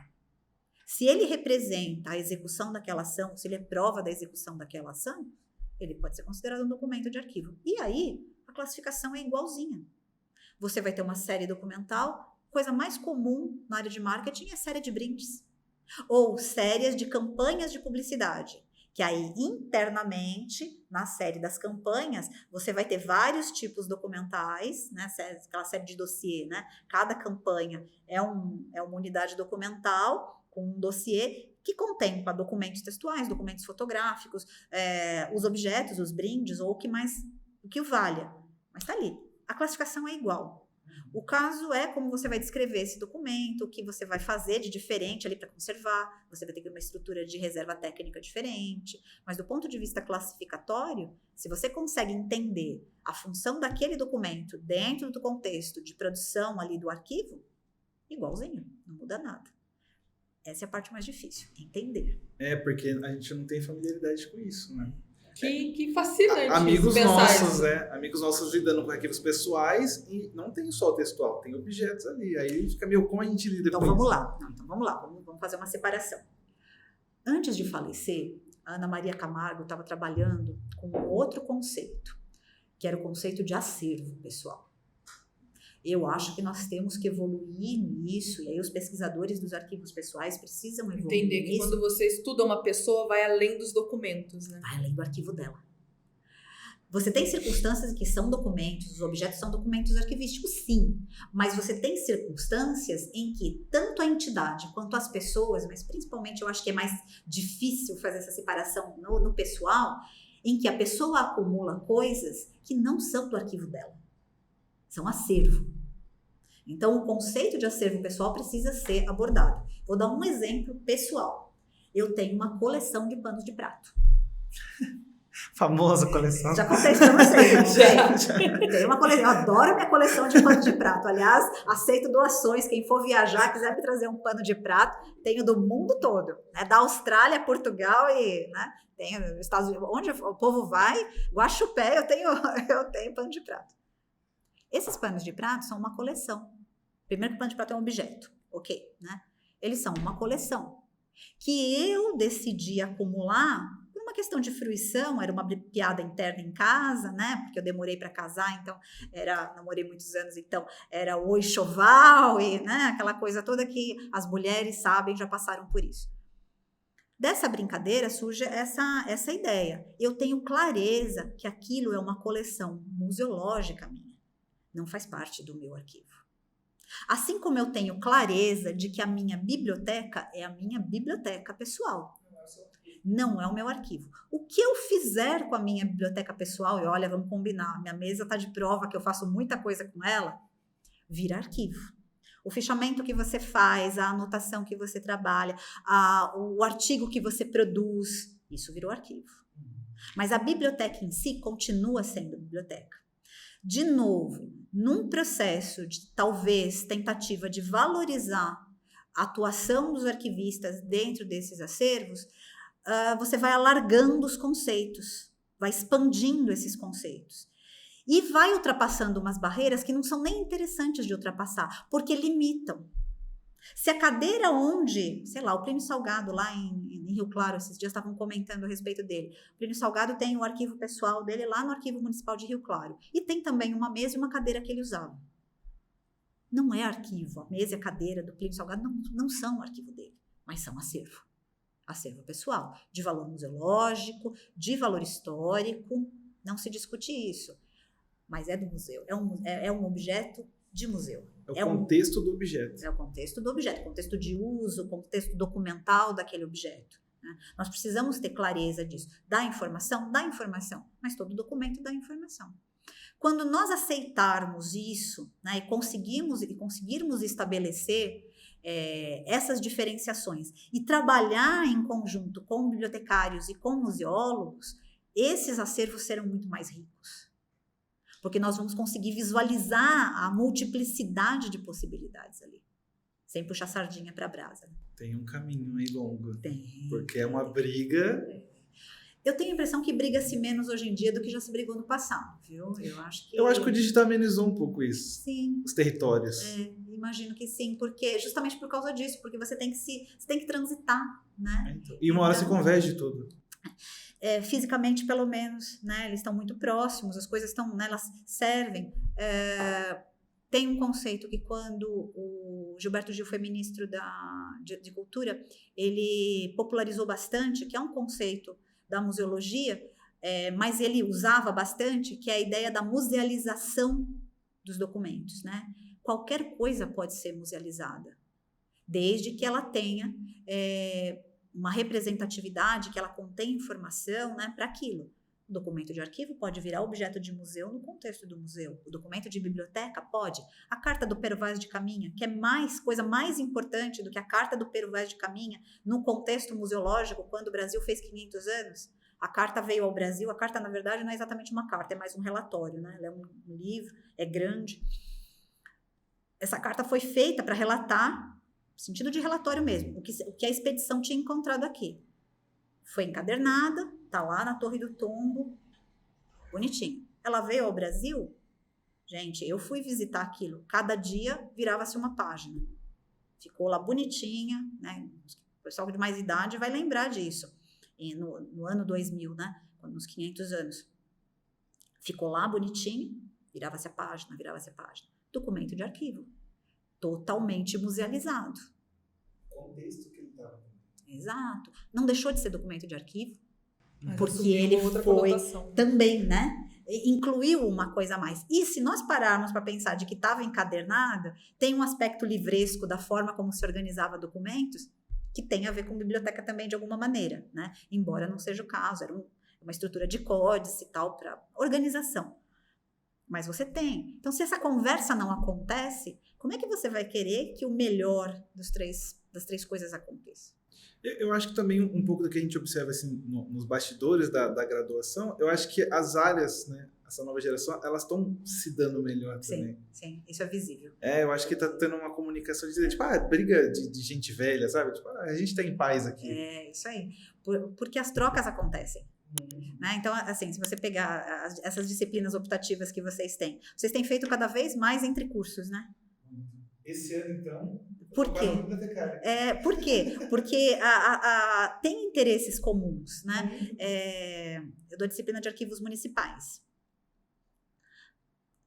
Se ele representa a execução daquela ação, se ele é prova da execução daquela ação, ele pode ser considerado um documento de arquivo. E aí, a classificação é igualzinha. Você vai ter uma série documental. Coisa mais comum na área de marketing é série de brindes. Ou séries de campanhas de publicidade. Que aí, internamente, na série das campanhas, você vai ter vários tipos documentais, né? Aquela série de dossiê, né? Cada campanha é uma unidade documental com um dossiê que contempla documentos textuais, documentos fotográficos, os objetos, os brindes, ou o que valha. Mas tá ali. A classificação é igual. O caso é como você vai descrever esse documento, o que você vai fazer de diferente ali para conservar, você vai ter que ter uma estrutura de reserva técnica diferente, mas do ponto de vista classificatório, se você consegue entender a função daquele documento dentro do contexto de produção ali do arquivo, igualzinho, não muda nada. Essa é a parte mais difícil, entender. Porque a gente não tem familiaridade com isso, né? Que fascinante. Amigos nossos lidando com arquivos pessoais e não tem só o textual, tem objetos ali. Aí fica meio como a gente lida então, com vamos isso. Lá. Então vamos lá, vamos fazer uma separação. Antes de falecer, a Ana Maria Camargo estava trabalhando com outro conceito, que era o conceito de acervo pessoal. Eu acho que nós temos que evoluir nisso, e aí os pesquisadores dos arquivos pessoais precisam evoluir entender que quando você estuda uma pessoa, vai além dos documentos, né? Vai além do arquivo dela. Você tem circunstâncias que são documentos, os objetos são documentos arquivísticos, sim, mas você tem circunstâncias em que tanto a entidade quanto as pessoas, mas principalmente eu acho que é mais difícil fazer essa separação no pessoal, em que a pessoa acumula coisas que não são do arquivo dela. São acervo. Então, o conceito de acervo pessoal precisa ser abordado. Vou dar um exemplo pessoal. Eu tenho uma coleção de panos de prato. Famosa coleção. Já contei isso pra vocês, não? Tenho uma coleção. Eu adoro minha coleção de panos de prato. Aliás, aceito doações. Quem for viajar, quiser me trazer um pano de prato, tenho do mundo todo. Né? Da Austrália, Portugal e... Né? Tenho Estados Unidos. Onde o povo vai, Guaxupé, eu tenho pano de prato. Esses panos de prato são uma coleção. Primeiro que o pano de prato é um objeto, ok, né? Eles são uma coleção que eu decidi acumular por uma questão de fruição, era uma piada interna em casa, né? Porque eu demorei para casar, então namorei muitos anos, então era o enxoval e, né, aquela coisa toda que as mulheres sabem, já passaram por isso. Dessa brincadeira surge essa ideia. Eu tenho clareza que aquilo é uma coleção museológica minha. Não faz parte do meu arquivo. Assim como eu tenho clareza de que a minha biblioteca é a minha biblioteca pessoal. Não é o meu arquivo. O que eu fizer com a minha biblioteca pessoal, e olha, vamos combinar, minha mesa está de prova que eu faço muita coisa com ela, vira arquivo. O fichamento que você faz, a anotação que você trabalha, o artigo que você produz, isso virou arquivo. Mas a biblioteca em si continua sendo biblioteca. De novo, num processo de, talvez, tentativa de valorizar a atuação dos arquivistas dentro desses acervos, você vai alargando os conceitos, vai expandindo esses conceitos. E vai ultrapassando umas barreiras que não são nem interessantes de ultrapassar, porque limitam. Se a cadeira onde, sei lá, o Plínio Salgado lá em Rio Claro, esses dias estavam comentando a respeito dele. O Plínio Salgado tem o arquivo pessoal dele lá no Arquivo Municipal de Rio Claro. E tem também uma mesa e uma cadeira que ele usava. Não é arquivo. A mesa e a cadeira do Plínio Salgado não são o arquivo dele, mas são acervo. Acervo pessoal, de valor museológico, de valor histórico. Não se discute isso. Mas é do museu. É um objeto de museu. É o contexto do objeto. É o contexto do objeto, contexto de uso, contexto documental daquele objeto. Né? Nós precisamos ter clareza disso. Dá informação, mas todo documento dá informação. Quando nós aceitarmos isso, né, e conseguirmos estabelecer essas diferenciações e trabalhar em conjunto com bibliotecários e com museólogos, esses acervos serão muito mais ricos. Porque nós vamos conseguir visualizar a multiplicidade de possibilidades ali. Sem puxar sardinha para a brasa. Tem um caminho aí longo. Tem. Porque é uma briga. Eu tenho a impressão que briga-se menos hoje em dia do que já se brigou no passado, viu? Eu acho que o digital amenizou um pouco isso. Sim. Os territórios. Imagino que sim, porque justamente por causa disso, porque você tem que transitar, né? E uma hora se converge tudo. Fisicamente, pelo menos, né? Eles estão muito próximos, as coisas estão, né? Elas servem. Tem um conceito que quando o Gilberto Gil foi ministro de Cultura, ele popularizou bastante, que é um conceito da museologia, mas ele usava bastante, que é a ideia da musealização dos documentos, né? Qualquer coisa pode ser musealizada, desde que ela tenha uma representatividade, que ela contém informação, né, para aquilo. O documento de arquivo pode virar objeto de museu no contexto do museu. O documento de biblioteca pode. A carta do Pero Vaz de Caminha, que é coisa mais importante do que a carta do Pero Vaz de Caminha no contexto museológico, quando o Brasil fez 500 anos. A carta veio ao Brasil. A carta, na verdade, não é exatamente uma carta, é mais um relatório, né? Ela é um livro, é grande. Essa carta foi feita para relatar, no sentido de relatório mesmo, o que a expedição tinha encontrado aqui. Foi encadernada, tá lá na Torre do Tombo, bonitinho. Ela veio ao Brasil, gente, eu fui visitar aquilo, cada dia virava-se uma página. Ficou lá bonitinha, né? O pessoal de mais idade vai lembrar disso. E no ano 2000, né? Nos 500 anos. Ficou lá bonitinho, virava-se a página. Documento de arquivo. Totalmente musealizado. O contexto que ele estava. Exato. Não deixou de ser documento de arquivo, mas porque ele outra foi conotação. também, né? Incluiu uma coisa a mais. E se nós pararmos para pensar de que estava encadernada, tem um aspecto livresco da forma como se organizava documentos, que tem a ver com biblioteca também de alguma maneira, né? Embora não seja o caso, era uma estrutura de códice e tal para organização. Mas você tem. Então, se essa conversa não acontece, como é que você vai querer que o melhor das três coisas aconteça? Eu acho que também um pouco do que a gente observa assim, nos bastidores da graduação, eu acho que as áreas, né, essa nova geração, elas estão se dando melhor também. Sim, isso é visível. Eu acho que tá tendo uma comunicação de dizer, tipo, briga de gente velha, sabe? Tipo, a gente tá em paz aqui. É, isso aí. Porque as trocas acontecem. Né? Então, assim, se você pegar essas disciplinas optativas que vocês têm feito cada vez mais entre cursos, né? Esse ano, então... Por quê? Por quê? Porque tem interesses comuns, né? Eu dou disciplina de arquivos municipais.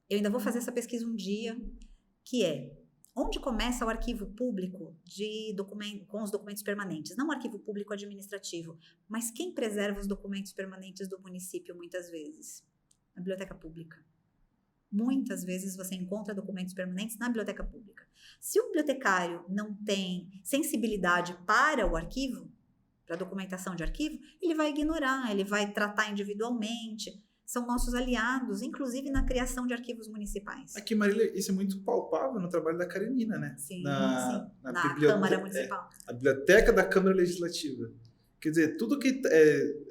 Eu ainda vou fazer essa pesquisa um dia, que é onde começa o arquivo público com os documentos permanentes? Não o arquivo público administrativo, mas quem preserva os documentos permanentes do município muitas vezes? A biblioteca pública. Muitas vezes você encontra documentos permanentes na biblioteca pública. Se o bibliotecário não tem sensibilidade para o arquivo, para a documentação de arquivo, ele vai ignorar, ele vai tratar individualmente. São nossos aliados, inclusive na criação de arquivos municipais. Aqui, Marília, isso é muito palpável no trabalho da Karenina, né? Sim, na Câmara Municipal. A biblioteca da Câmara Legislativa. Quer dizer, tudo que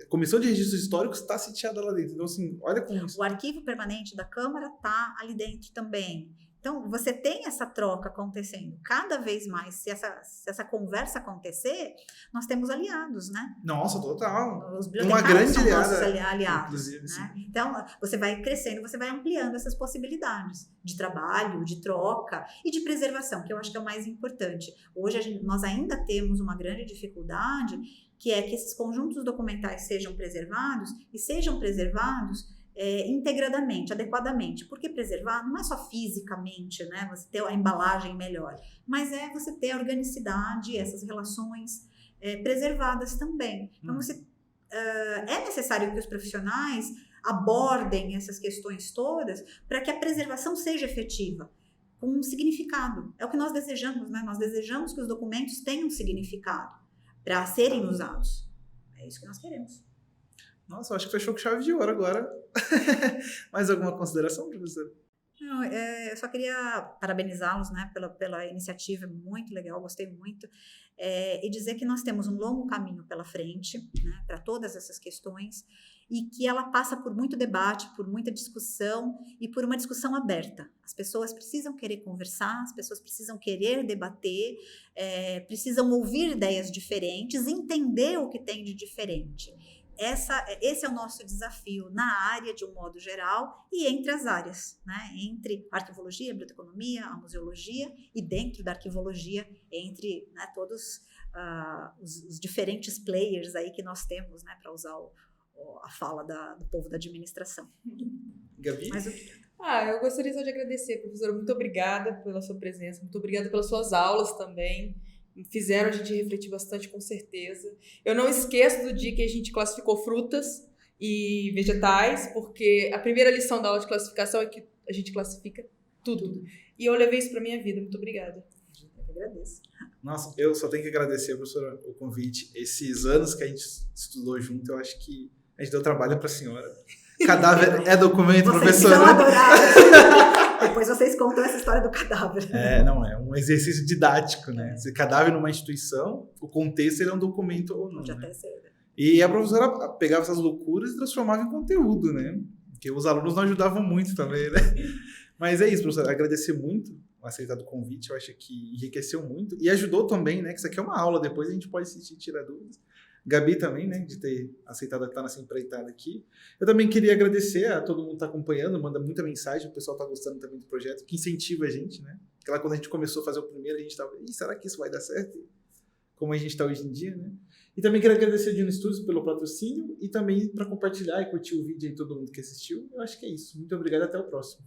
Comissão de Registros Históricos está sitiada lá dentro. Então, assim, olha como isso. O arquivo permanente da Câmara está ali dentro também. Então, você tem essa troca acontecendo. Cada vez mais, se essa conversa acontecer, nós temos aliados, né? Nossa, total. Os Uma bibliotecários grande são nossos aliada, aliados. inclusive, Né? Então, você vai crescendo, você vai ampliando essas possibilidades de trabalho, de troca e de preservação, que eu acho que é o mais importante. Hoje, nós ainda temos uma grande dificuldade, que é que esses conjuntos documentais sejam preservados e sejam preservados integradamente, adequadamente. Porque preservar não é só fisicamente, né? Você ter a embalagem melhor, mas é você ter a organicidade, essas relações preservadas também. Então, é necessário que os profissionais abordem essas questões todas para que a preservação seja efetiva, com um significado. É o que nós desejamos, né? Nós desejamos que os documentos tenham significado para serem usados. É isso que nós queremos. Nossa, eu acho que fechou com chave de ouro agora. Mais alguma consideração, professora? Não, eu só queria parabenizá-los, né, pela iniciativa, muito legal, gostei muito, e dizer que nós temos um longo caminho pela frente, né, para todas essas questões, e que ela passa por muito debate, por muita discussão e por uma discussão aberta. As pessoas precisam querer conversar, as pessoas precisam querer debater, precisam ouvir ideias diferentes, entender o que tem de diferente. Esse é o nosso desafio na área de um modo geral e entre as áreas, né? Entre a arquivologia, a biblioteconomia, a museologia e dentro da arquivologia, entre, né, todos os diferentes players aí que nós temos, né, para usar a fala do povo da administração. Gabi? Eu gostaria só de agradecer, professora, muito obrigada pela sua presença, muito obrigada pelas suas aulas também. Fizeram a gente refletir bastante, com certeza. Eu não esqueço do dia que a gente classificou frutas e vegetais, porque a primeira lição da aula de classificação é que a gente classifica tudo. E eu levei isso para minha vida. Muito obrigada. Eu agradeço. Nossa, eu só tenho que agradecer, professora, o convite. Esses anos que a gente estudou junto, eu acho que a gente deu trabalho para a senhora. Cadáver é documento, professora. Vocês são adoráveis. Depois vocês contam essa história do cadáver. Não, é um exercício didático, né? Se cadáver numa instituição, o contexto ele é um documento ou não. Pode até né? ser. E a professora pegava essas loucuras e transformava em conteúdo, né? Porque os alunos não ajudavam muito também, né? Mas é isso, professora. Agradecer muito o aceitado o convite. Eu acho que enriqueceu muito. E ajudou também, né? Que isso aqui é uma aula. Depois a gente pode assistir e tirar dúvidas. Gabi também, né, de ter aceitado estar nessa empreitada aqui. Eu também queria agradecer a todo mundo que está acompanhando, manda muita mensagem, o pessoal está gostando também do projeto, que incentiva a gente, né? Porque lá quando a gente começou a fazer o primeiro, a gente estava, será que isso vai dar certo? Como a gente está hoje em dia, né? E também quero agradecer a Dino Studios pelo patrocínio e também para compartilhar e curtir o vídeo aí todo mundo que assistiu. Eu acho que é isso. Muito obrigado e até o próximo.